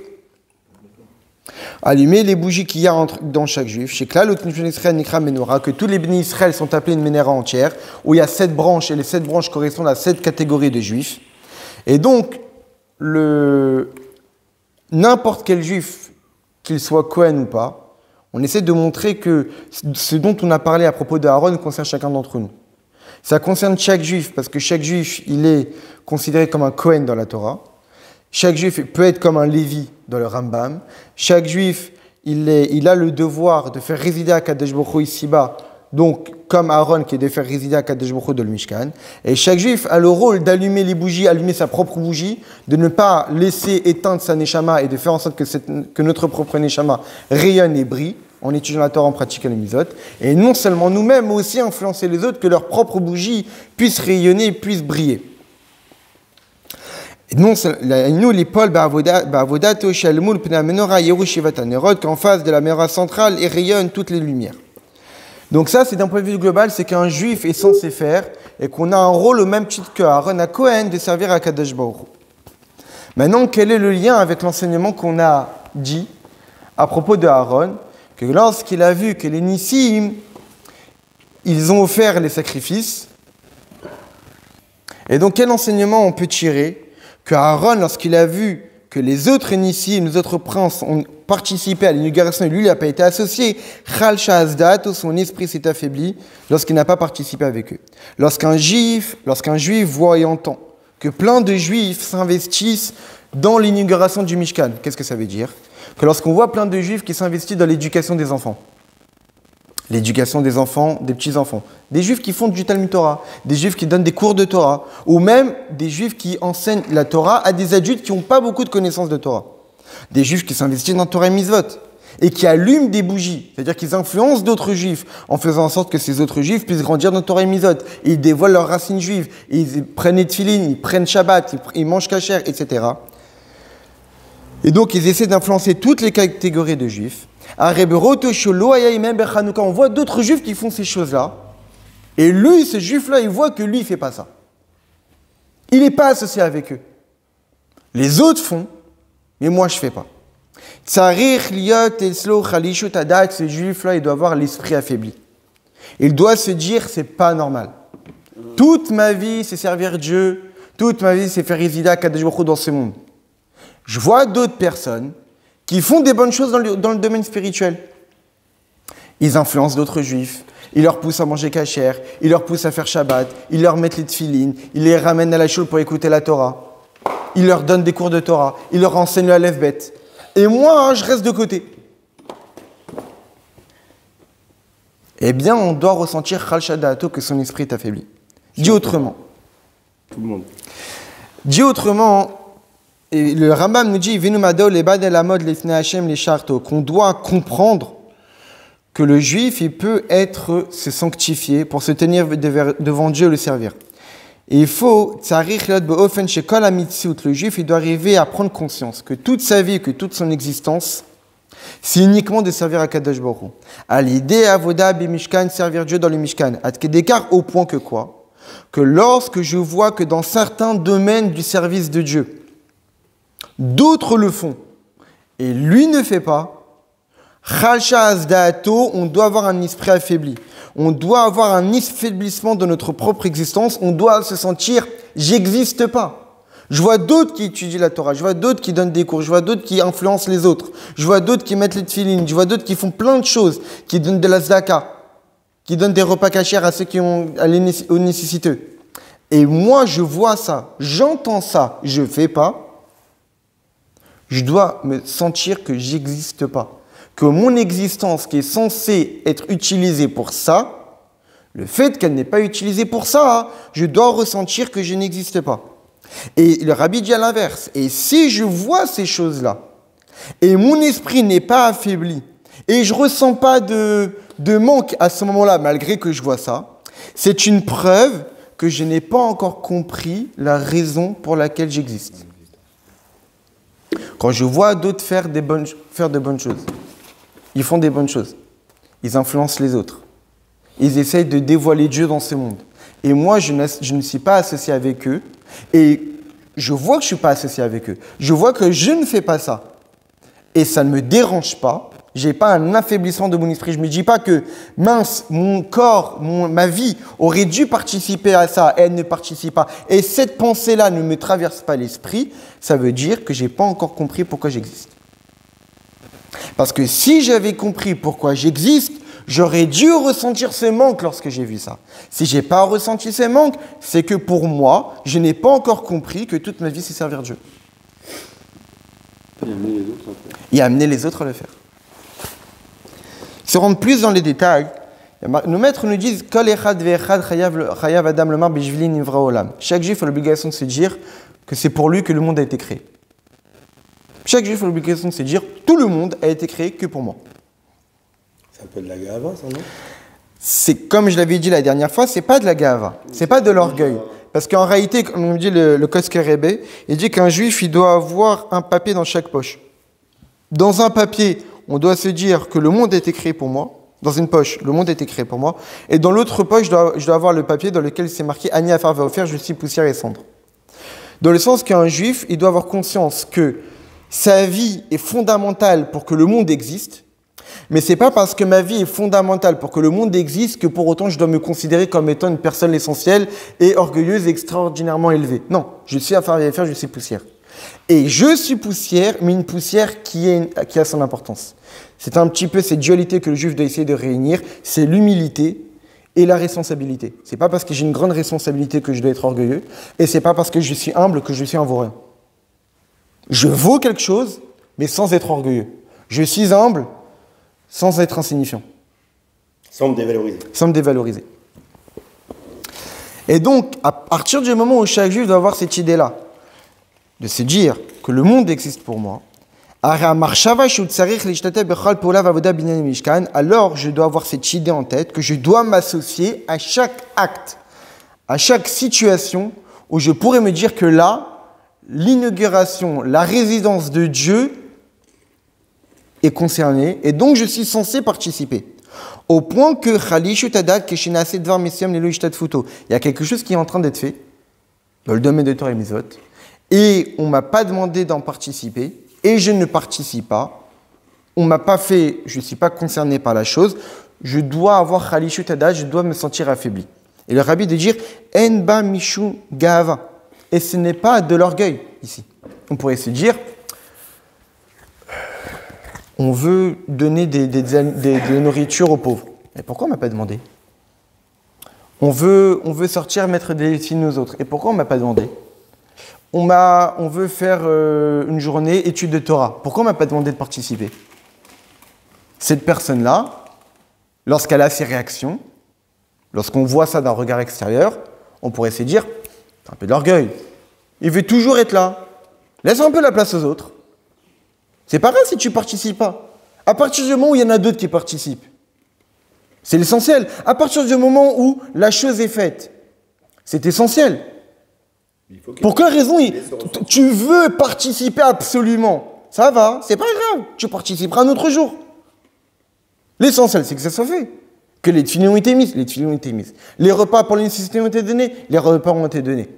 Allumer les bougies qu'il y a dans chaque juif. Chez Klal, que tous les bénis Israël sont appelés une menorah entière, où il y a 7 branches, et les 7 branches correspondent à 7 catégories de juifs. Et donc, n'importe quel juif, qu'il soit Kohen ou pas, on essaie de montrer que ce dont on a parlé à propos de Aaron concerne chacun d'entre nous. Ça concerne chaque juif, parce que chaque juif, il est considéré comme un Kohen dans la Torah. Chaque juif peut être comme un Lévi dans le Rambam. Chaque juif, il a le devoir de faire résider à Kadosh Baruch Hu ici-bas, donc comme Aaron qui est de faire résider à Kadosh Baruch Hu dans le Mishkan. Et chaque juif a le rôle d'allumer les bougies, allumer sa propre bougie, de ne pas laisser éteindre sa neshama et de faire en sorte que notre propre neshama rayonne et brille en étudiant la Torah, en pratiquant les mitzvot. Et non seulement nous-mêmes, mais aussi influencer les autres, que leur propre bougie puisse rayonner et puisse briller. Et non, nous, les pôles, qu'en face de la menorah centrale, et rayonnent toutes les lumières. Donc ça, c'est d'un point de vue global, c'est qu'un juif est censé faire, et qu'on a un rôle au même titre que Aaron à Cohen de servir à Kadosh Baruch Hu. Maintenant, quel est le lien avec l'enseignement qu'on a dit à propos de Aaron, que lorsqu'il a vu que les Nissim, ils ont offert les sacrifices, et donc quel enseignement on peut tirer ? Que Aaron, lorsqu'il a vu que les autres Nissim, les autres princes ont participé à l'inauguration et lui, il n'a pas été associé, Chalcha Azdat, son esprit s'est affaibli lorsqu'il n'a pas participé avec eux. Lorsqu'un juif voit et entend que plein de juifs s'investissent dans l'inauguration du Mishkan, qu'est-ce que ça veut dire ? Que lorsqu'on voit plein de juifs qui s'investissent dans l'éducation des enfants, l'éducation des enfants, des petits-enfants. Des juifs qui font du Talmud Torah, des juifs qui donnent des cours de Torah, ou même des juifs qui enseignent la Torah à des adultes qui n'ont pas beaucoup de connaissances de Torah. Des juifs qui s'investissent dans Torah et Mitzvot, et qui allument des bougies, c'est-à-dire qu'ils influencent d'autres juifs, en faisant en sorte que ces autres juifs puissent grandir dans Torah et Mitzvot. Et ils dévoilent leurs racines juives, ils prennent les tefilin, ils prennent Shabbat, ils mangent kasher, etc. Et donc ils essaient d'influencer toutes les catégories de juifs. On voit d'autres juifs qui font ces choses-là. Et lui, ce juif-là, il voit que lui, il ne fait pas ça. Il n'est pas associé avec eux. Les autres font, mais moi, je ne fais pas. Ce juif-là, il doit avoir l'esprit affaibli. Il doit se dire, c'est pas normal. Toute ma vie, c'est servir Dieu. Toute ma vie, c'est faire résider à Kadosh Baruch Hu dans ce monde. Je vois d'autres personnes qui font des bonnes choses dans le domaine spirituel. Ils influencent d'autres juifs, ils leur poussent à manger kasher, ils leur poussent à faire Shabbat, ils leur mettent les tefilin, ils les ramènent à la shul pour écouter la Torah, ils leur donnent des cours de Torah, ils leur enseignent le Aleph Bet. Et moi, je reste de côté. Eh bien, on doit ressentir Chal Shadato, que son esprit est affaibli. Dit autrement. Tout le monde. Dit autrement, et le Rambam nous dit qu'on doit comprendre que le juif il peut se sanctifier pour se tenir devant Dieu et le servir. Et il faut le juif il doit arriver à prendre conscience que toute sa vie, que toute son existence, c'est uniquement de servir à Kadosh Baruch Hu. À l'idée avoda b'mishkan, servir Dieu dans le Mishkan. Au point que quoi ? Que lorsque je vois que dans certains domaines du service de Dieu, d'autres le font, et lui ne fait pas, on doit avoir un esprit affaibli. On doit avoir un affaiblissement de notre propre existence. On doit se sentir, j'existe pas. Je vois d'autres qui étudient la Torah, je vois d'autres qui donnent des cours, je vois d'autres qui influencent les autres, je vois d'autres qui mettent les tefilin, je vois d'autres qui font plein de choses, qui donnent de la zaka, qui donne des repas cachers à ceux qui ont aux nécessiteux, et moi je vois ça, j'entends ça, je ne fais pas, je dois me sentir que j'existe pas. Que mon existence qui est censée être utilisée pour ça, le fait qu'elle n'est pas utilisée pour ça, je dois ressentir que je n'existe pas. Et le rabbi dit à l'inverse, et si je vois ces choses-là, et mon esprit n'est pas affaibli, et je ne ressens pas de manque à ce moment-là, malgré que je vois ça, c'est une preuve que je n'ai pas encore compris la raison pour laquelle j'existe. Quand je vois d'autres faire de bonnes choses, ils font des bonnes choses, ils influencent les autres, ils essayent de dévoiler Dieu dans ce monde. Et moi, je ne suis pas associé avec eux, et je vois que je ne suis pas associé avec eux, je vois que je ne fais pas ça, et ça ne me dérange pas. Je n'ai pas un affaiblissement de mon esprit. Je ne me dis pas que, mince, mon corps, ma vie aurait dû participer à ça et elle ne participe pas. Et cette pensée-là ne me traverse pas l'esprit. Ça veut dire que je n'ai pas encore compris pourquoi j'existe. Parce que si j'avais compris pourquoi j'existe, j'aurais dû ressentir ce manque lorsque j'ai vu ça. Si je n'ai pas ressenti ce manque, c'est que pour moi, je n'ai pas encore compris que toute ma vie, c'est servir Dieu. Et amener les autres à le faire. Si on rentre plus dans les détails, nos maîtres nous disent chaque juif a l'obligation de se dire que c'est pour lui que le monde a été créé. Chaque juif a l'obligation de se dire tout le monde a été créé que pour moi. C'est un peu de la gava, ça, non? C'est comme je l'avais dit la dernière fois, c'est pas de la gava, c'est pas de l'orgueil. Parce qu'en réalité, comme on dit le Kosker Rebbe, il dit qu'un juif, il doit avoir un papier dans chaque poche. Dans un papier, on doit se dire que le monde a été créé pour moi. Dans une poche, le monde a été créé pour moi. Et dans l'autre poche, je dois avoir le papier dans lequel c'est marqué « Ani afar ve'ofer », je suis poussière et cendre. Dans le sens qu'un juif, il doit avoir conscience que sa vie est fondamentale pour que le monde existe, mais c'est pas parce que ma vie est fondamentale pour que le monde existe que pour autant je dois me considérer comme étant une personne essentielle et orgueilleuse et extraordinairement élevée. Non, je suis afar ve'ofer, je suis poussière. Et je suis poussière, mais une poussière qui a son importance. C'est un petit peu cette dualité que le juif doit essayer de réunir, c'est l'humilité et la responsabilité. C'est pas parce que j'ai une grande responsabilité que je dois être orgueilleux, et c'est pas parce que je suis humble que je suis un vaurien. Je vaux quelque chose, mais sans être orgueilleux. Je suis humble, sans être insignifiant. Sans me dévaloriser. Sans me dévaloriser. Et donc, à partir du moment où chaque juif doit avoir cette idée-là, de se dire que le monde existe pour moi, alors je dois avoir cette idée en tête que je dois m'associer à chaque acte, à chaque situation où je pourrais me dire que là, l'inauguration, la résidence de Dieu est concernée et donc je suis censé participer. Au point que il y a quelque chose qui est en train d'être fait dans le domaine de Torah et Mitzvot et on ne m'a pas demandé d'en participer. Et je ne participe pas, on ne m'a pas fait, je ne suis pas concerné par la chose, je dois avoir Khalishu Tada, je dois me sentir affaibli. Et le rabbi de dire En ba mishu gava. Et ce n'est pas de l'orgueil ici. On pourrait se dire on veut donner de nourriture aux pauvres. Et pourquoi on ne m'a pas demandé? On veut sortir mettre des signes aux autres. Et pourquoi on ne m'a pas demandé? On veut faire une journée étude de Torah. Pourquoi on ne m'a pas demandé de participer? Cette personne-là, lorsqu'elle a ses réactions, lorsqu'on voit ça d'un regard extérieur, on pourrait se dire, c'est un peu de l'orgueil. Il veut toujours être là. Laisse un peu la place aux autres. C'est pas grave si tu ne participes pas. À partir du moment où il y en a d'autres qui participent, c'est l'essentiel. À partir du moment où la chose est faite, c'est essentiel. Pour quelle raison tu veux participer absolument? Ça va, c'est pas grave, tu participeras un autre jour. L'essentiel, c'est que ça soit fait. Que les tefilines ont été mises, Les repas pour les nécessités ont été donnés, les repas ont été donnés.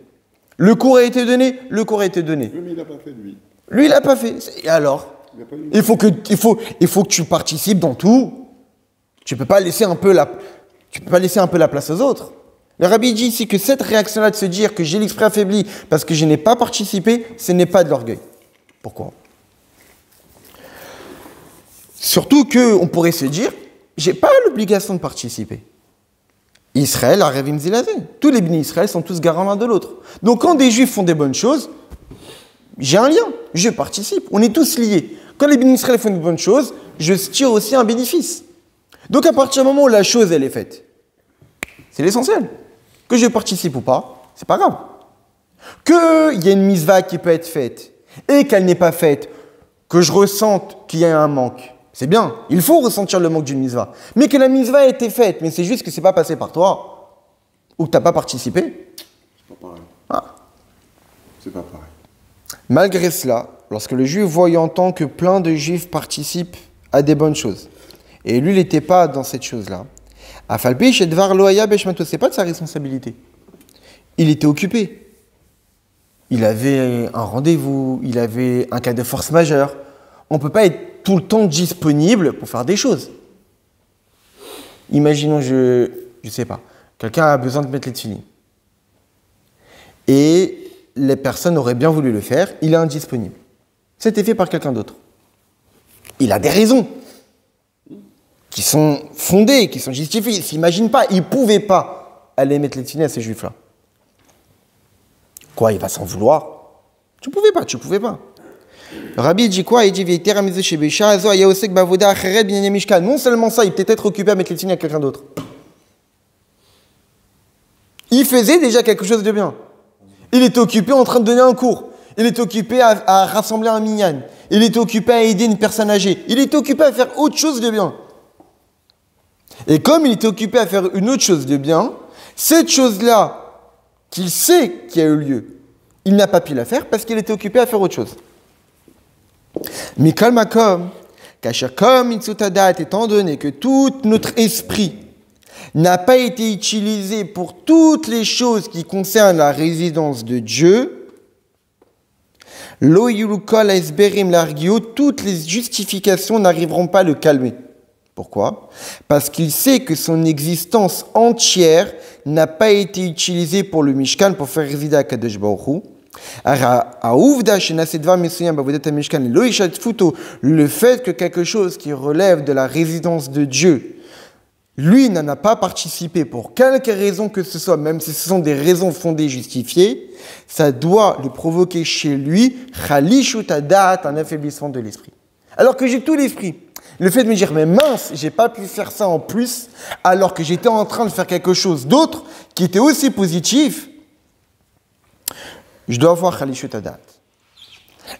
Le cours a été donné, le cours a été donné. Oui, mais il n'a pas fait, lui. Lui, il n'a pas fait. Et alors? Il faut que tu participes dans tout. Tu ne peux pas laisser un peu la place aux autres. Le rabbi dit ici que cette réaction-là de se dire que j'ai l'esprit affaibli parce que je n'ai pas participé, ce n'est pas de l'orgueil. Pourquoi? Surtout qu'on pourrait se dire, je n'ai pas l'obligation de participer. Israël, Arevim Zilazé. Tous les bénis Israël sont tous garants l'un de l'autre. Donc quand des Juifs font des bonnes choses, j'ai un lien, je participe, on est tous liés. Quand les bénis Israël font de bonnes choses, je tire aussi un bénéfice. Donc à partir du moment où la chose elle est faite, c'est l'essentiel. Que je participe ou pas, c'est pas grave. Qu'il y ait une misva qui peut être faite et qu'elle n'est pas faite, que je ressente qu'il y a un manque, c'est bien. Il faut ressentir le manque d'une misva. Mais que la misva a été faite, mais c'est juste que c'est pas passé par toi ou que tu n'as pas participé. C'est pas pareil. Ah. C'est pas pareil. Malgré cela, lorsque le juif voit et entend que plein de juifs participent à des bonnes choses, et lui, il n'était pas dans cette chose-là, c'est pas de sa responsabilité. Il était occupé. Il avait un rendez-vous, il avait un cas de force majeure. On ne peut pas être tout le temps disponible pour faire des choses. Imaginons, je sais pas, quelqu'un a besoin de mettre les tefilines. Et les personnes auraient bien voulu le faire, il est indisponible. C'était fait par quelqu'un d'autre. Il a des raisons qui sont fondées, qui sont justifiées. Il ne s'imagine pas, il ne pouvait pas aller mettre les tefilines à ces juifs-là. Quoi, il va s'en vouloir? Tu pouvais pas. Rabbi dit quoi? Il dit non seulement ça, il peut être occupé à mettre les tefilines à quelqu'un d'autre. Il faisait déjà quelque chose de bien. Il était occupé en train de donner un cours. Il était occupé à rassembler un minyan. Il était occupé à aider une personne âgée. Il était occupé à faire autre chose de bien. Et comme il était occupé à faire une autre chose de bien, cette chose-là, qu'il sait qu'il y a eu lieu, il n'a pas pu la faire parce qu'il était occupé à faire autre chose. Mais comme étant donné que tout notre esprit n'a pas été utilisé pour toutes les choses qui concernent la résidence de Dieu, toutes les justifications n'arriveront pas à le calmer. Pourquoi? Parce qu'il sait que son existence entière n'a pas été utilisée pour le Mishkan, pour faire résider à Kadosh Baruch Hu. Le fait que quelque chose qui relève de la résidence de Dieu, lui n'en a pas participé pour quelque raison que ce soit, même si ce sont des raisons fondées, justifiées, ça doit lui provoquer chez lui un affaiblissement de l'esprit. Alors que j'ai tout l'esprit. Le fait de me dire, mais mince, j'ai pas pu faire ça en plus, alors que j'étais en train de faire quelque chose d'autre qui était aussi positif, je dois avoir Khalishut Adat.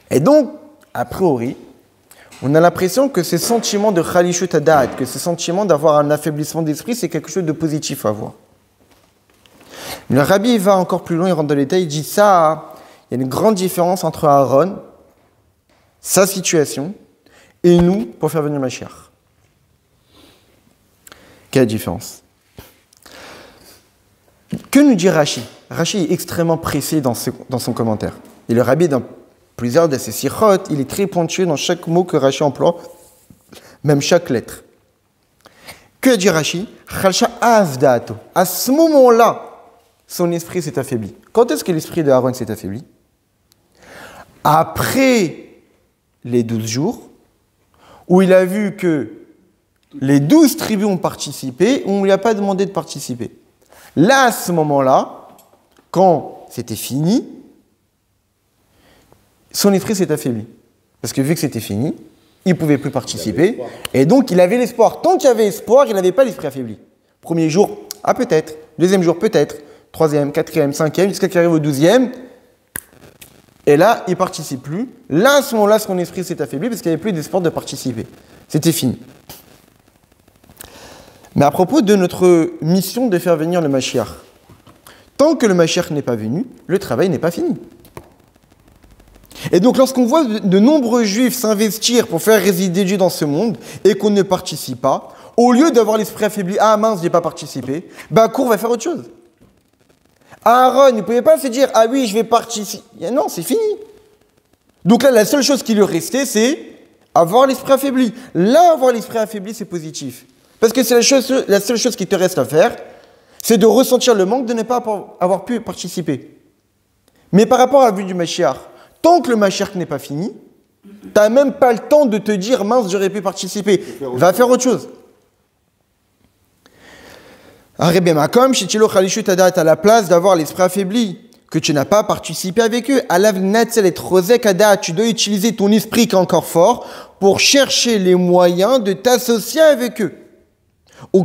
Et donc, a priori, on a l'impression que ce sentiment de Khalishut Adat, que ce sentiment d'avoir un affaiblissement d'esprit, c'est quelque chose de positif à avoir. Le Rabbi va encore plus loin, il rentre dans les détails, il dit ça, il y a une grande différence entre Aaron, sa situation, et nous, pour faire venir Mashiach. Quelle différence? Que nous dit Rashi? Rashi est extrêmement précis dans son commentaire. Et le Rabbi, dans plusieurs de ses sikhot, il est très pointueux dans chaque mot que Rashi emploie, même chaque lettre. Que dit Rashi? À ce moment-là, son esprit s'est affaibli. Quand est-ce que l'esprit de Aaron s'est affaibli? Après les 12 jours, où il a vu que les 12 tribus ont participé, on ne lui a pas demandé de participer. Là, à ce moment-là, quand c'était fini, son esprit s'est affaibli. Parce que vu que c'était fini, il ne pouvait plus participer. Et donc, il avait l'espoir. Tant qu'il y avait espoir, il n'avait pas l'esprit affaibli. Premier jour, ah peut-être. Deuxième jour, peut-être. Troisième, quatrième, cinquième, jusqu'à qu'il arrive au 12e. Et là, il ne participe plus. Là, à ce moment-là, son esprit s'est affaibli parce qu'il n'y avait plus d'espoir de participer. C'était fini. Mais à propos de notre mission de faire venir le Mashiach, tant que le Mashiach n'est pas venu, le travail n'est pas fini. Et donc, lorsqu'on voit de nombreux Juifs s'investir pour faire résider Dieu dans ce monde et qu'on ne participe pas, au lieu d'avoir l'esprit affaibli, ah mince, je n'ai pas participé, Bakour va faire autre chose. Aaron ne pouvait pas se dire, ah oui, je vais participer. Non, c'est fini. Donc là, la seule chose qui lui restait, c'est avoir l'esprit affaibli. Là, avoir l'esprit affaibli, c'est positif. Parce que c'est la seule chose qui te reste à faire, c'est de ressentir le manque de ne pas avoir pu participer. Mais par rapport à la vue du Mashiach, tant que le Mashiach n'est pas fini, tu n'as même pas le temps de te dire, mince, j'aurais pu participer. Va faire autre chose. Comme à la place d'avoir l'esprit affaibli, que tu n'as pas participé avec eux. Tu dois utiliser ton esprit qui est encore fort pour chercher les moyens de t'associer avec eux. Et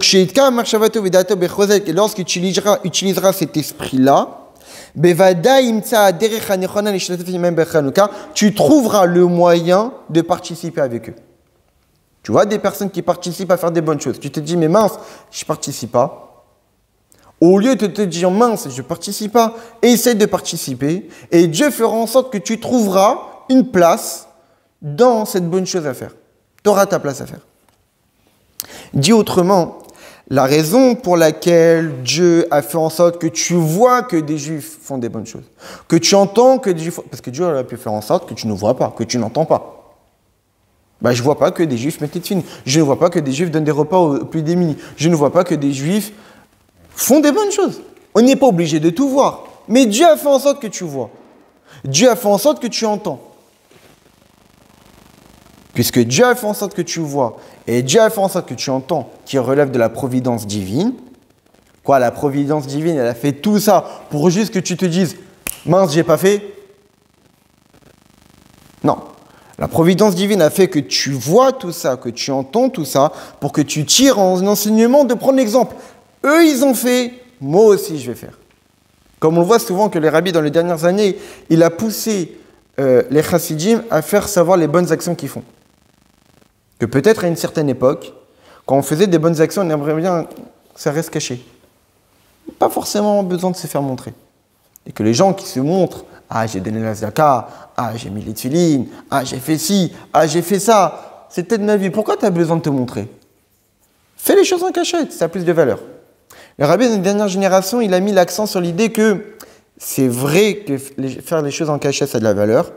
lorsqu'il utilisera cet esprit-là, tu trouveras le moyen de participer avec eux. Tu vois des personnes qui participent à faire des bonnes choses. Tu te dis, mais mince, je ne participe pas. Au lieu de te dire, mince, je ne participe pas, essaye de participer. Et Dieu fera en sorte que tu trouveras une place dans cette bonne chose à faire. Tu auras ta place à faire. Dit autrement, la raison pour laquelle Dieu a fait en sorte que tu vois que des Juifs font des bonnes choses, que tu entends que des Juifs... Parce que Dieu a pu faire en sorte que tu ne vois pas, que tu n'entends pas. Je ne vois pas que des Juifs mettent les tefilines. Je ne vois pas que des Juifs donnent des repas aux plus démunis. Je ne vois pas que des Juifs font des bonnes choses. On n'est pas obligé de tout voir. Mais Dieu a fait en sorte que tu vois. Dieu a fait en sorte que tu entends. Puisque Dieu a fait en sorte que tu vois et Dieu a fait en sorte que tu entends, qui relève de la providence divine. Quoi, la providence divine, elle a fait tout ça pour juste que tu te dises « Mince, j'ai pas fait ». Non. La providence divine a fait que tu vois tout ça, que tu entends tout ça, pour que tu tires en enseignement de prendre l'exemple. Eux, ils ont fait, moi aussi, je vais faire. Comme on le voit souvent que les rabbis, dans les dernières années, il a poussé les chassidim à faire savoir les bonnes actions qu'ils font. Que peut-être à une certaine époque, quand on faisait des bonnes actions, on aimerait bien que ça reste caché. Pas forcément besoin de se faire montrer. Et que les gens qui se montrent, ah, j'ai donné la zaka, ah, j'ai mis les tefilines, ah, j'ai fait ci, ah, j'ai fait ça, c'est peut-être ma vie. Pourquoi tu as besoin de te montrer? Fais les choses en cachette, ça a plus de valeur. Le rabbi de la dernière génération, il a mis l'accent sur l'idée que c'est vrai que faire les choses en cachette, ça a de la valeur,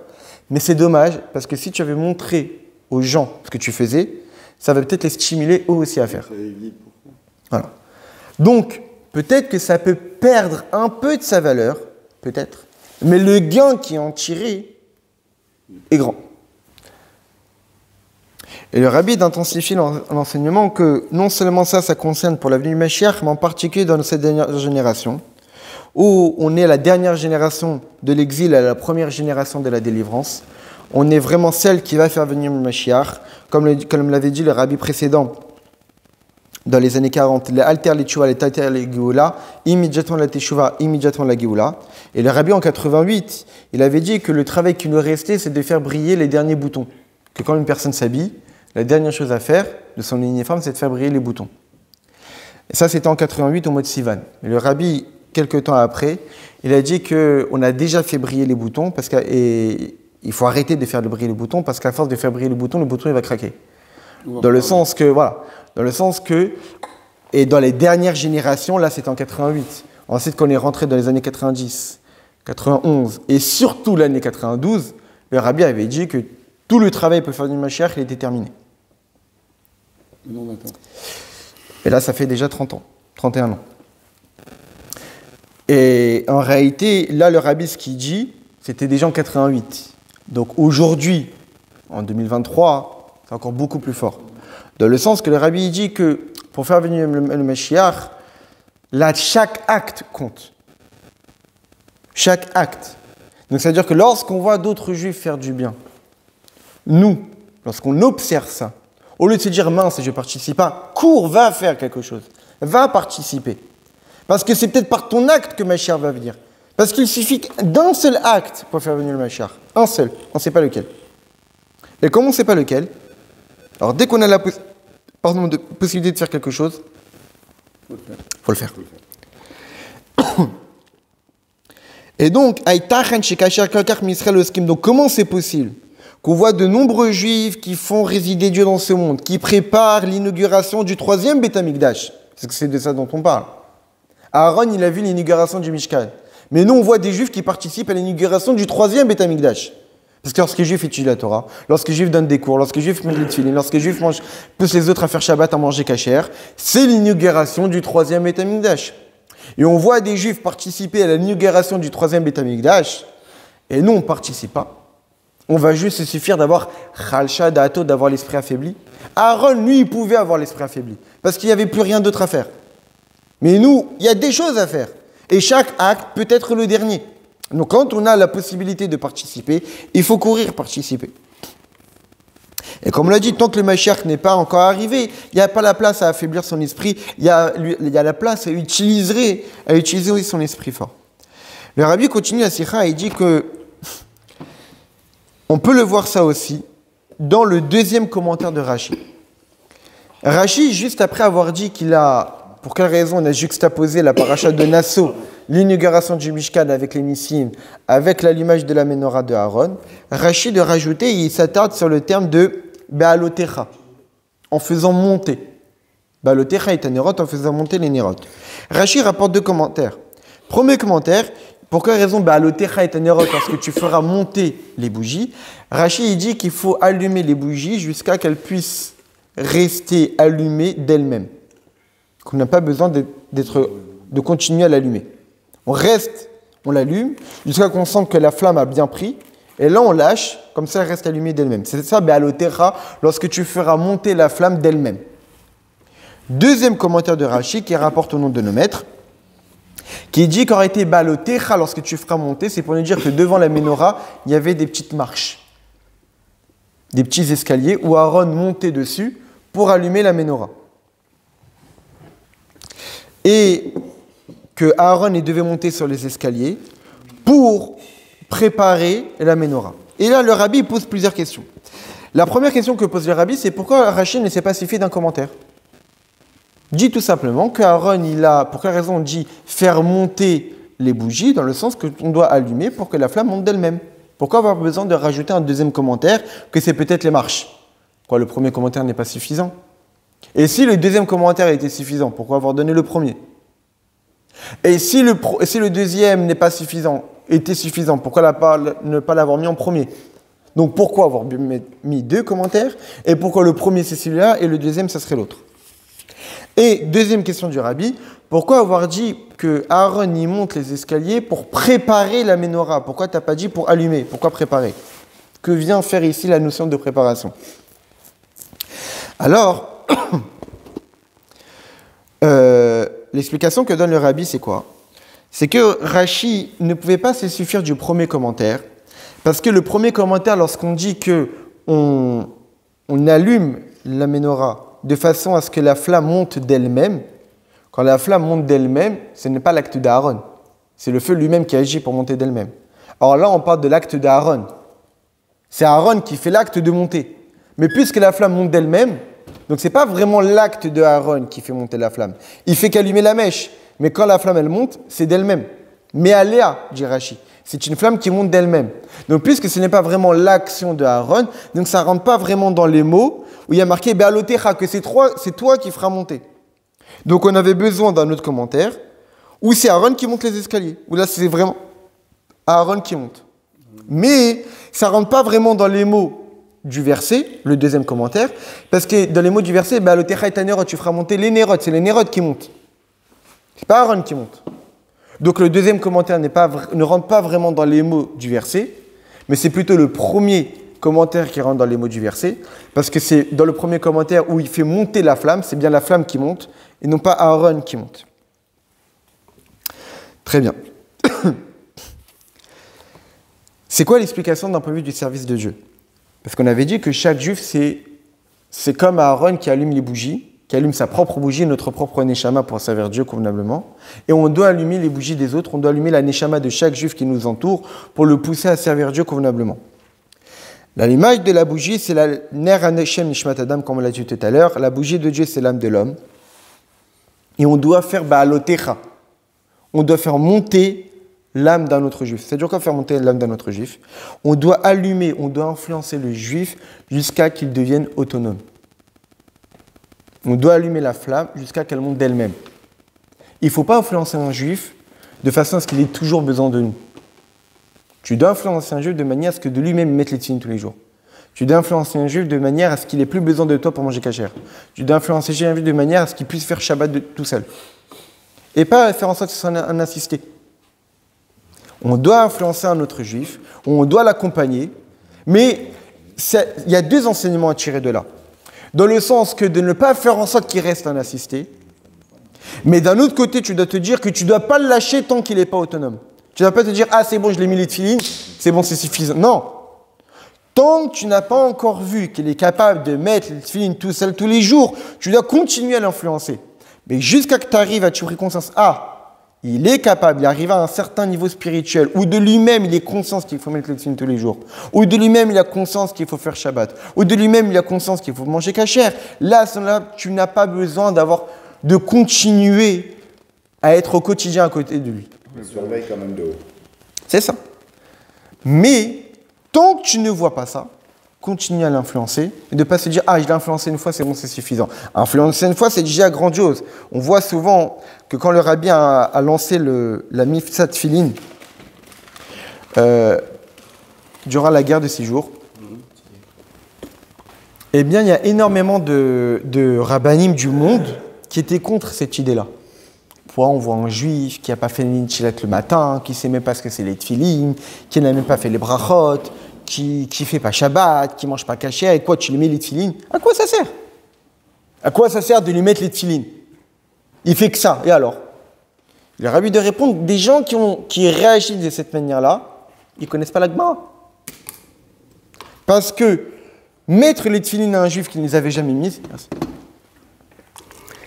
mais c'est dommage, parce que si tu avais montré aux gens ce que tu faisais, ça va peut-être les stimuler eux aussi à faire. Voilà. Donc, peut-être que ça peut perdre un peu de sa valeur, peut-être, mais le gain qui est en tiré est grand. Et le rabbi d'intensifie l'enseignement que non seulement ça concerne pour l'avenue du Mashiach, mais en particulier dans cette dernière génération, où on est la dernière génération de l'exil et la première génération de la délivrance. On est vraiment celle qui va faire venir le Mashiach, comme l'avait dit le rabbi précédent dans les années 40, les alter les tchouva, les tater les geoula, immédiatement la teshuva, immédiatement la geoula. Et le rabbi en 88, il avait dit que le travail qui nous restait, c'est de faire briller les derniers boutons. Que quand une personne s'habille, la dernière chose à faire de son uniforme, c'est de faire briller les boutons. Et ça, c'était en 88 au mois de Sivan. Et le rabbi, quelques temps après, il a dit qu'on a déjà fait briller les boutons, il faut arrêter de faire briller les boutons, parce qu'à force de faire briller le bouton il va craquer. Dans le sens que, et dans les dernières générations, là c'était en 88, ensuite qu'on est rentré dans les années 90, 91, et surtout l'année 92, le rabbi avait dit que tout le travail pour faire du Mashiach, il était terminé. Non, attends. Et là, ça fait déjà 30 ans, 31 ans. Et en réalité, là, le rabbi, ce qu'il dit, c'était déjà en 88. Donc aujourd'hui, en 2023, c'est encore beaucoup plus fort. Dans le sens que le rabbi dit que pour faire venir le Mashiach, là, chaque acte compte. Chaque acte. Donc ça veut dire que lorsqu'on voit d'autres juifs faire du bien, nous, lorsqu'on observe ça, au lieu de se dire mince, je ne participe pas, cours, va faire quelque chose, va participer. Parce que c'est peut-être par ton acte que Mashiach va venir. Parce qu'il suffit d'un seul acte pour faire venir le Mashiach. Un seul, on ne sait pas lequel. Et comme on ne sait pas lequel, alors dès qu'on a la possibilité de faire quelque chose, il faut le faire. Et donc, comment c'est possible qu'on voit de nombreux juifs qui font résider Dieu dans ce monde, qui préparent l'inauguration du 3e Beth Amikdash? Parce que c'est de ça dont on parle. Aaron, il a vu l'inauguration du Mishkan. Mais nous, on voit des juifs qui participent à l'inauguration du 3e Beth Amikdash. Parce que lorsque les juifs étudient la Torah, lorsque les juifs donnent des cours, lorsque les juifs mettent les tefilines, lorsque les juifs poussent les autres à faire Shabbat, à manger kasher, c'est l'inauguration du 3e Beth Amikdash. Et on voit des juifs participer à l'inauguration du 3e Beth Amikdash, et nous, on ne participe pas. On va juste se suffire d'avoir Chalcha Da'ato, d'avoir l'esprit affaibli. Aaron, lui, il pouvait avoir l'esprit affaibli, parce qu'il n'y avait plus rien d'autre à faire. Mais nous, il y a des choses à faire. Et chaque acte peut être le dernier. Donc quand on a la possibilité de participer, il faut courir participer. Et comme on l'a dit, tant que le Mashiach n'est pas encore arrivé, il n'y a pas la place à affaiblir son esprit, il y a la place à utiliser son esprit fort. Le Rabbi continue la sikha et dit que on peut le voir ça aussi dans le deuxième commentaire de Rashi. Rashi, juste après avoir dit qu'il a, pour quelle raison on a juxtaposé la paracha de Nassau, l'inauguration du Mishkan avec les Nissim, avec l'allumage de la menorah de Aaron, Rashi de rajouter, il s'attarde sur le terme de Be'alotecha, en faisant monter. Be'alotecha est un nérot, en faisant monter les nérotes. Rashi rapporte deux commentaires. Premier commentaire, pour quelle raison Be'alotecha est un nérot parce que tu feras monter les bougies. Rashi il dit qu'il faut allumer les bougies jusqu'à qu'elles puissent rester allumées d'elles-mêmes. Qu'on n'a pas besoin de continuer à l'allumer. On reste, on l'allume, jusqu'à qu'on sente que la flamme a bien pris, et là on lâche, comme ça elle reste allumée d'elle-même. C'est ça, Be'alotecha, lorsque tu feras monter la flamme d'elle-même. Deuxième commentaire de Rashi, qui rapporte au nom de nos maîtres, qui dit qu'aurait été Be'alotecha, lorsque tu feras monter, c'est pour nous dire que devant la menorah, il y avait des petites marches, des petits escaliers, où Aaron montait dessus pour allumer la menorah. Et que Aaron devait monter sur les escaliers pour préparer la menorah. Et là, le rabbi pose plusieurs questions. La première question que pose le rabbi, c'est pourquoi Rashi ne s'est pas suffi d'un commentaire. Dit tout simplement qu'Aaron, pour quelle raison on dit faire monter les bougies, dans le sens qu'on doit allumer pour que la flamme monte d'elle-même. Pourquoi avoir besoin de rajouter un deuxième commentaire, que c'est peut-être les marches? Quoi, le premier commentaire n'est pas suffisant? Et si le deuxième commentaire était suffisant, pourquoi avoir donné le premier? Et si le deuxième n'est pas suffisant, était suffisant, pourquoi ne pas l'avoir mis en premier? Donc pourquoi avoir mis deux commentaires? Et pourquoi le premier c'est celui-là et le deuxième ça serait l'autre? Et deuxième question du rabbi, pourquoi avoir dit que Aaron y monte les escaliers pour préparer la menorah? Pourquoi tu n'as pas dit pour allumer? Pourquoi préparer? Que vient faire ici la notion de préparation? Alors, l'explication que donne le rabbi, c'est quoi? C'est que Rashi ne pouvait pas se suffire du premier commentaire, parce que le premier commentaire, lorsqu'on dit que on allume la menorah de façon à ce que la flamme monte d'elle-même, quand la flamme monte d'elle-même, ce n'est pas l'acte d'Aaron, c'est le feu lui-même qui agit pour monter d'elle-même. Alors là, on parle de l'acte d'Aaron. C'est Aaron qui fait l'acte de monter. Mais puisque la flamme monte d'elle-même, donc ce n'est pas vraiment l'acte de Aaron qui fait monter la flamme. Il fait qu'allumer la mèche. Mais quand la flamme, elle monte, c'est d'elle-même. Mais Aléa, dit Rashi, c'est une flamme qui monte d'elle-même. Donc puisque ce n'est pas vraiment l'action de Aaron, donc ça ne rentre pas vraiment dans les mots où il y a marqué Be'alotecha, que c'est toi qui feras monter. Donc on avait besoin d'un autre commentaire où c'est Aaron qui monte les escaliers. Où là c'est vraiment Aaron qui monte. Mais ça ne rentre pas vraiment dans les mots du verset, le deuxième commentaire, parce que dans les mots du verset, Be'alotecha et Tanerot, tu feras monter les nérotes, c'est les nérotes qui montent. C'est pas Aaron qui monte. Donc le deuxième commentaire ne rentre pas vraiment dans les mots du verset, mais c'est plutôt le premier commentaire qui rentre dans les mots du verset, parce que c'est dans le premier commentaire où il fait monter la flamme, c'est bien la flamme qui monte, et non pas Aaron qui monte. Très bien. C'est quoi l'explication d'un point de vue du service de Dieu? Parce qu'on avait dit que chaque juif, c'est comme Aaron qui allume les bougies, qui allume sa propre bougie, notre propre neshama pour servir Dieu convenablement. Et on doit allumer les bougies des autres, on doit allumer la neshama de chaque juif qui nous entoure pour le pousser à servir Dieu convenablement. L'image de la bougie, c'est la ner haneshem nishmat adam, comme on l'a dit tout à l'heure. La bougie de Dieu, c'est l'âme de l'homme. Et on doit faire ba'alotecha. On doit faire monter l'âme d'un autre juif. C'est-à-dire quoi faire monter l'âme d'un autre juif? On doit allumer, on doit influencer le juif jusqu'à qu'il devienne autonome. On doit allumer la flamme jusqu'à qu'elle monte d'elle-même. Il ne faut pas influencer un juif de façon à ce qu'il ait toujours besoin de nous. Tu dois influencer un juif de manière à ce que de lui-même mette les tefilines tous les jours. Tu dois influencer un juif de manière à ce qu'il ait plus besoin de toi pour manger kasher. Tu dois influencer un juif de manière à ce qu'il puisse faire Shabbat tout seul. Et pas faire en sorte que ce soit un assisté. On doit influencer un autre juif, on doit l'accompagner, mais il y a deux enseignements à tirer de là. Dans le sens que de ne pas faire en sorte qu'il reste un assisté, Mais d'un autre côté, tu dois te dire que tu ne dois pas le lâcher tant qu'il n'est pas autonome. Tu ne dois pas te dire, ah c'est bon, je l'ai mis les tefilines, c'est bon, c'est suffisant. Non. Tant que tu n'as pas encore vu qu'il est capable de mettre les tefilines tout seul tous les jours, tu dois continuer à l'influencer. Mais jusqu'à ce que tu arrives à te prendre conscience, ah, il est capable, il arrive à un certain niveau spirituel, ou de lui-même il est conscient qu'il faut mettre les tefilines tous les jours, ou de lui-même il a conscience qu'il faut faire Shabbat, ou de lui-même il a conscience qu'il faut manger kasher. Là, tu n'as pas besoin de continuer à être au quotidien à côté de lui. Il surveille quand même de haut. C'est ça. Mais tant que tu ne vois pas ça, continue à l'influencer et de ne pas se dire « Ah, je l'ai influencé une fois, c'est bon, c'est suffisant ». Influencer une fois, c'est déjà grandiose. On voit souvent que quand le rabbi a lancé la Mifsat Tfilin durant la guerre de 6 jours, eh bien, il y a énormément de rabbanim du monde qui étaient contre cette idée-là. On voit un juif qui n'a pas fait le Nitchilat le matin, qui ne sait même pas ce que c'est les tefilines, qui n'a même pas fait les brachot, qui ne fait pas Shabbat, qui ne mange pas kasher. Et quoi, tu lui mets les tefilines? À quoi ça sert? À quoi ça sert de lui mettre les tefilines? Il fait que ça. Et alors? Il aurait envie de répondre, des gens qui réagissent de cette manière-là, ils ne connaissent pas la Gemara. Parce que mettre les tefilines à un juif qui ne les avait jamais mises,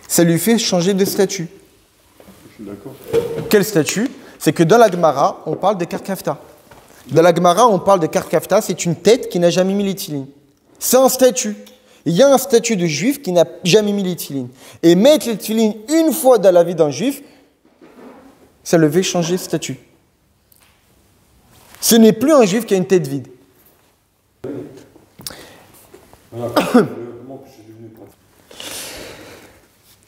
ça lui fait changer de statut. D'accord. Quel statut? C'est que dans la Gemara, on parle de Karkafta. Dans la Gemara, on parle de Karkafta, c'est une tête qui n'a jamais mis les tefilines. C'est un statut. Il y a un statut de juif qui n'a jamais mis les tefilines. Et mettre les tefilines une fois dans la vie d'un juif, ça le fait changer de statut. Ce n'est plus un juif qui a une tête vide.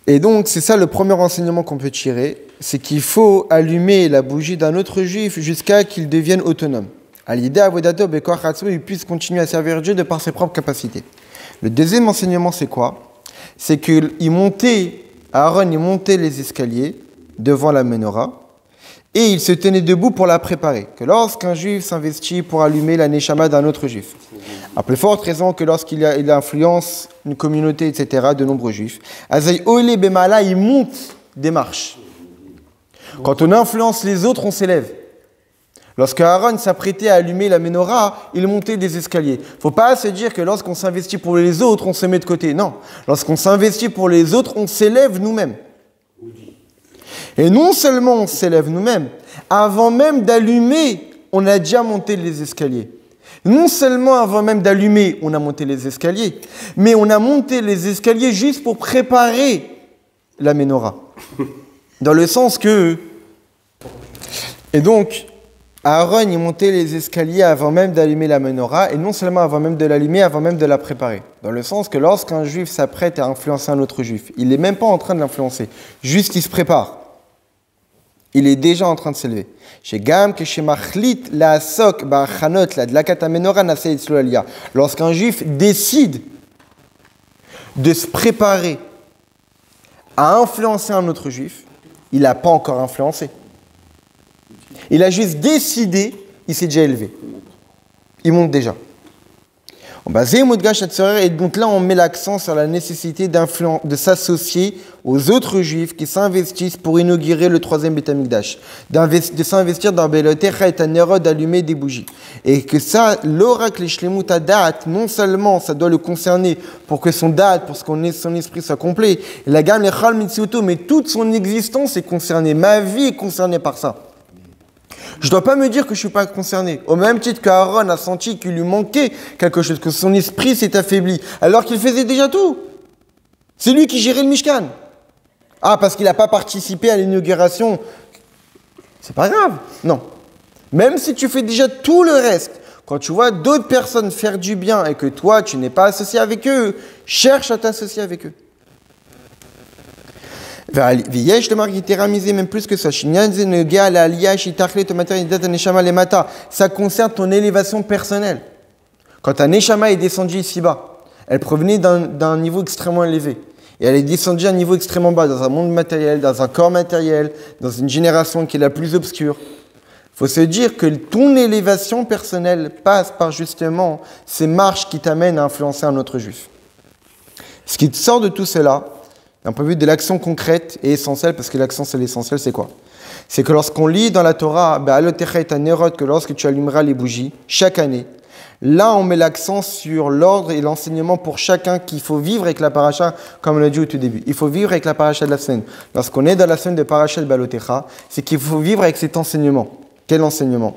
Et donc, c'est ça le premier enseignement qu'on peut tirer, c'est qu'il faut allumer la bougie d'un autre juif jusqu'à qu'il devienne autonome. À l'idée, Avodato, Bekoach Atzmo, il puisse continuer à servir Dieu de par ses propres capacités. Le deuxième enseignement, c'est quoi? C'est Aaron, il montait les escaliers devant la menorah et il se tenait debout pour la préparer. Que lorsqu'un juif s'investit pour allumer la neshama d'un autre juif, à plus forte raison que lorsqu'il influence une communauté, etc., de nombreux juifs, Azaï Oile Bemala, il monte des marches. Quand on influence les autres, on s'élève. Lorsque Aaron s'apprêtait à allumer la menorah, il montait des escaliers. Il ne faut pas se dire que lorsqu'on s'investit pour les autres, on se met de côté. Non. Lorsqu'on s'investit pour les autres, on s'élève nous-mêmes. Et non seulement on s'élève nous-mêmes, avant même d'allumer, on a déjà monté les escaliers. Non seulement avant même d'allumer, on a monté les escaliers, mais on a monté les escaliers juste pour préparer la menorah. Dans le sens que... Et donc, Aaron, il montait les escaliers avant même d'allumer la menorah, et non seulement avant même de l'allumer, avant même de la préparer. Dans le sens que lorsqu'un juif s'apprête à influencer un autre juif, il n'est même pas en train de l'influencer, juste il se prépare. Il est déjà en train de s'élever. Lorsqu'un juif décide de se préparer à influencer un autre juif, il n'a pas encore influencé. Il a juste décidé, il s'est déjà élevé. Il monte déjà. Et donc là, on met l'accent sur la nécessité de s'associer aux autres juifs qui s'investissent pour inaugurer le 3e Beth Amikdash, de s'investir dans Belotecha et Tanerod, d'allumer des bougies. Et que ça, l'oracle Shlemut Hadat, non seulement ça doit le concerner pour que son date, pour que son esprit soit complet, la gamme Lechal Mitziuto, mais toute son existence est concernée. Ma vie est concernée par ça. Je ne dois pas me dire que je ne suis pas concerné. Au même titre qu'Aaron a senti qu'il lui manquait quelque chose, que son esprit s'est affaibli, alors qu'il faisait déjà tout. C'est lui qui gérait le Mishkan. Ah, parce qu'il n'a pas participé à l'inauguration. C'est pas grave. Non. Même si tu fais déjà tout le reste, quand tu vois d'autres personnes faire du bien et que toi, tu n'es pas associé avec eux, cherche à t'associer avec eux. Même plus que ça. Ça concerne ton élévation personnelle. Quand ta neshama est descendue ici-bas, elle provenait d'un niveau extrêmement élevé. Et elle est descendue à un niveau extrêmement bas, dans un monde matériel, dans un corps matériel, dans une génération qui est la plus obscure. Il faut se dire que ton élévation personnelle passe par justement ces marches qui t'amènent à influencer un autre juif. Ce qui te sort de tout cela, d'un point de vue de l'action concrète et essentielle, parce que l'action c'est l'essentiel, c'est quoi? C'est que lorsqu'on lit dans la Torah, que lorsque tu allumeras les bougies, chaque année, là on met l'accent sur l'ordre et l'enseignement pour chacun qu'il faut vivre avec la paracha, comme on l'a dit au tout début. Il faut vivre avec la paracha de la semaine. Lorsqu'on est dans la semaine de paracha de Balotecha, c'est qu'il faut vivre avec cet enseignement. Quel enseignement?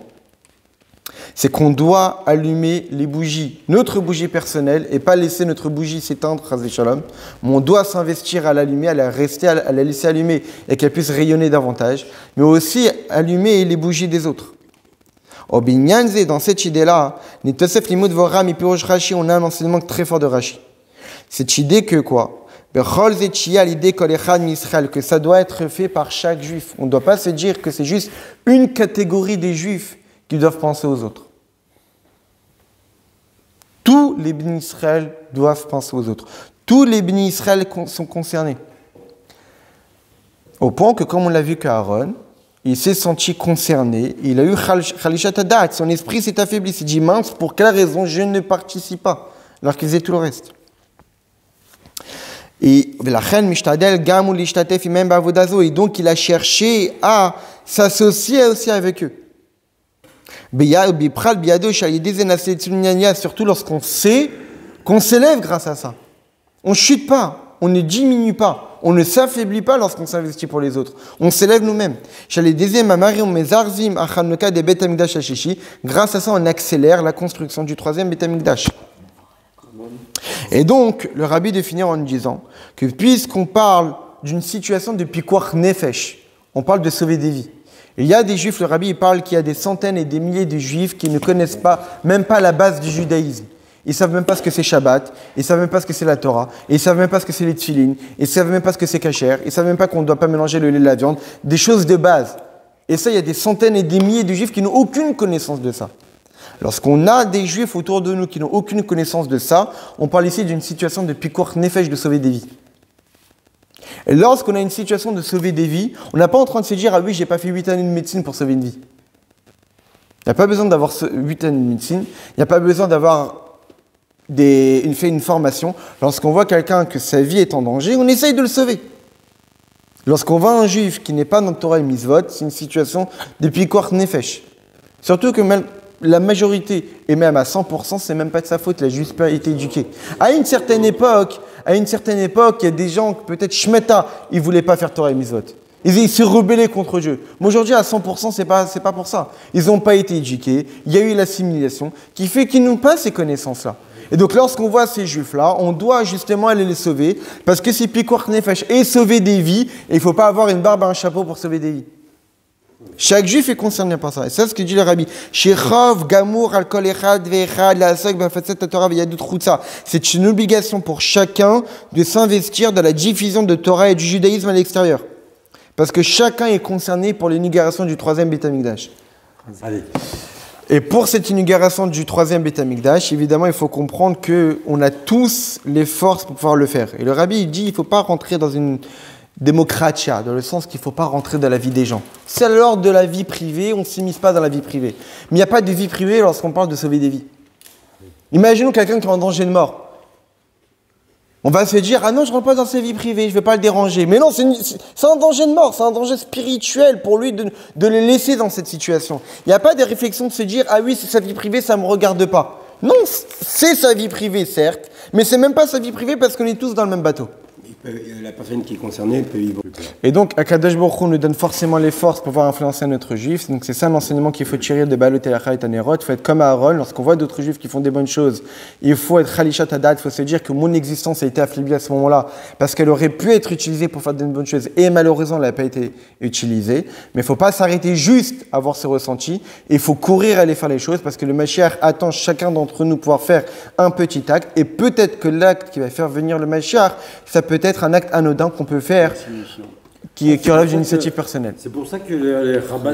C'est qu'on doit allumer les bougies, notre bougie personnelle, et pas laisser notre bougie s'éteindre, Chazé Shalom. Mais on doit s'investir à l'allumer, à la laisser allumer et qu'elle puisse rayonner davantage, mais aussi allumer les bougies des autres. Au Binyanze, dans cette idée-là, on a un enseignement très fort de Rashi. Cette idée que quoi? Que ça doit être fait par chaque juif. On ne doit pas se dire que c'est juste une catégorie des juifs qui doivent penser aux autres. Tous les bénis Israël doivent penser aux autres. Tous les bénis Israël sont concernés. Au point que, comme on l'a vu qu'Aaron, il s'est senti concerné, il a eu Khalishat Hadat, son esprit s'est affaibli. Il s'est dit, mince, pour quelle raison je ne participe pas, alors qu'ils faisaient tout le reste. Et donc il a cherché à s'associer aussi avec eux. Surtout lorsqu'on sait qu'on s'élève grâce à ça. On ne chute pas, on ne diminue pas, on ne s'affaiblit pas lorsqu'on s'investit pour les autres. On s'élève nous-mêmes. Grâce à ça, on accélère la construction du troisième Beth Amikdash. Et donc, le rabbi de finir en nous disant que puisqu'on parle d'une situation de pikuach nefesh, on parle de sauver des vies. Il y a des juifs, le rabbi il parle qu'il y a des centaines et des milliers de juifs qui ne connaissent pas, même pas la base du judaïsme. Ils ne savent même pas ce que c'est Shabbat, ils ne savent même pas ce que c'est la Torah, ils ne savent même pas ce que c'est les tefilin, ils ne savent même pas ce que c'est kasher, ils ne savent même pas qu'on ne doit pas mélanger le lait et la viande, des choses de base. Et ça, il y a des centaines et des milliers de juifs qui n'ont aucune connaissance de ça. Lorsqu'on a des juifs autour de nous qui n'ont aucune connaissance de ça, on parle ici d'une situation de pikuach nefesh, de sauver des vies. Et lorsqu'on a une situation de sauver des vies, on n'est pas en train de se dire « Ah oui, j'ai pas fait 8 années de médecine pour sauver une vie ». Il n'y a pas besoin d'avoir 8 années de médecine, il n'y a pas besoin d'avoir fait une formation. Lorsqu'on voit quelqu'un que sa vie est en danger, on essaye de le sauver. Lorsqu'on voit un juif qui n'est pas dans le Torah et Mitzvot, c'est une situation de pikuach nefesh. Surtout que même la majorité, et même à 100%, c'est même pas de sa faute, il n'a juste pas été éduqué. À une certaine époque, il y a des gens, peut-être Shmeta, ils ne voulaient pas faire Torah et Mitzvot. Ils se rebellaient contre Dieu. Mais aujourd'hui, à 100%, c'est pas pour ça. Ils n'ont pas été éduqués, il y a eu l'assimilation, qui fait qu'ils n'ont pas ces connaissances-là. Et donc, lorsqu'on voit ces juifs-là, on doit justement aller les sauver, parce que c'est pikuach nefesh et sauver des vies, et il ne faut pas avoir une barbe et un chapeau pour sauver des vies. Chaque juif est concerné par ça. Et c'est ce que dit le rabbi. C'est une obligation pour chacun de s'investir dans la diffusion de Torah et du judaïsme à l'extérieur. Parce que chacun est concerné pour l'inauguration du troisième Beth Amikdash. Allez. Et pour cette inauguration du troisième Beth Amikdash, évidemment, il faut comprendre qu'on a tous les forces pour pouvoir le faire. Et le rabbi, il dit, il ne faut pas rentrer dans une démocratia, dans le sens qu'il ne faut pas rentrer dans la vie des gens. C'est l'ordre de la vie privée, on ne s'immisce pas dans la vie privée. Mais il n'y a pas de vie privée lorsqu'on parle de sauver des vies. Imaginons quelqu'un qui est en danger de mort. On va se dire, ah non, je ne rentre pas dans sa vie privée, je ne vais pas le déranger. Mais non, c'est un danger de mort, c'est un danger spirituel pour lui de le laisser dans cette situation. Il n'y a pas de réflexion de se dire, ah oui, c'est sa vie privée, ça ne me regarde pas. Non, c'est sa vie privée, certes, mais ce n'est même pas sa vie privée parce qu'on est tous dans le même bateau. La personne qui est concernée peut vivre. Et donc, Akadosh Baruch Hu nous donne forcément les forces pour pouvoir influencer notre juif. Donc, c'est ça l'enseignement qu'il faut tirer de Balot Elacha et Tanerot. Il faut être comme Aaron. Lorsqu'on voit d'autres juifs qui font des bonnes choses, il faut être Khalishat Hadat. Il faut se dire que mon existence a été affaiblie à ce moment-là parce qu'elle aurait pu être utilisée pour faire de bonnes choses. Et malheureusement, elle n'a pas été utilisée. Mais il ne faut pas s'arrêter juste à avoir ce ressenti. Il faut courir à aller faire les choses parce que le Mashiach attend chacun d'entre nous pouvoir faire un petit acte. Et peut-être que l'acte qui va faire venir le Mashiach, ça peut être un acte anodin qu'on peut faire qui relève d'une initiative personnelle. C'est pour ça que les rabbins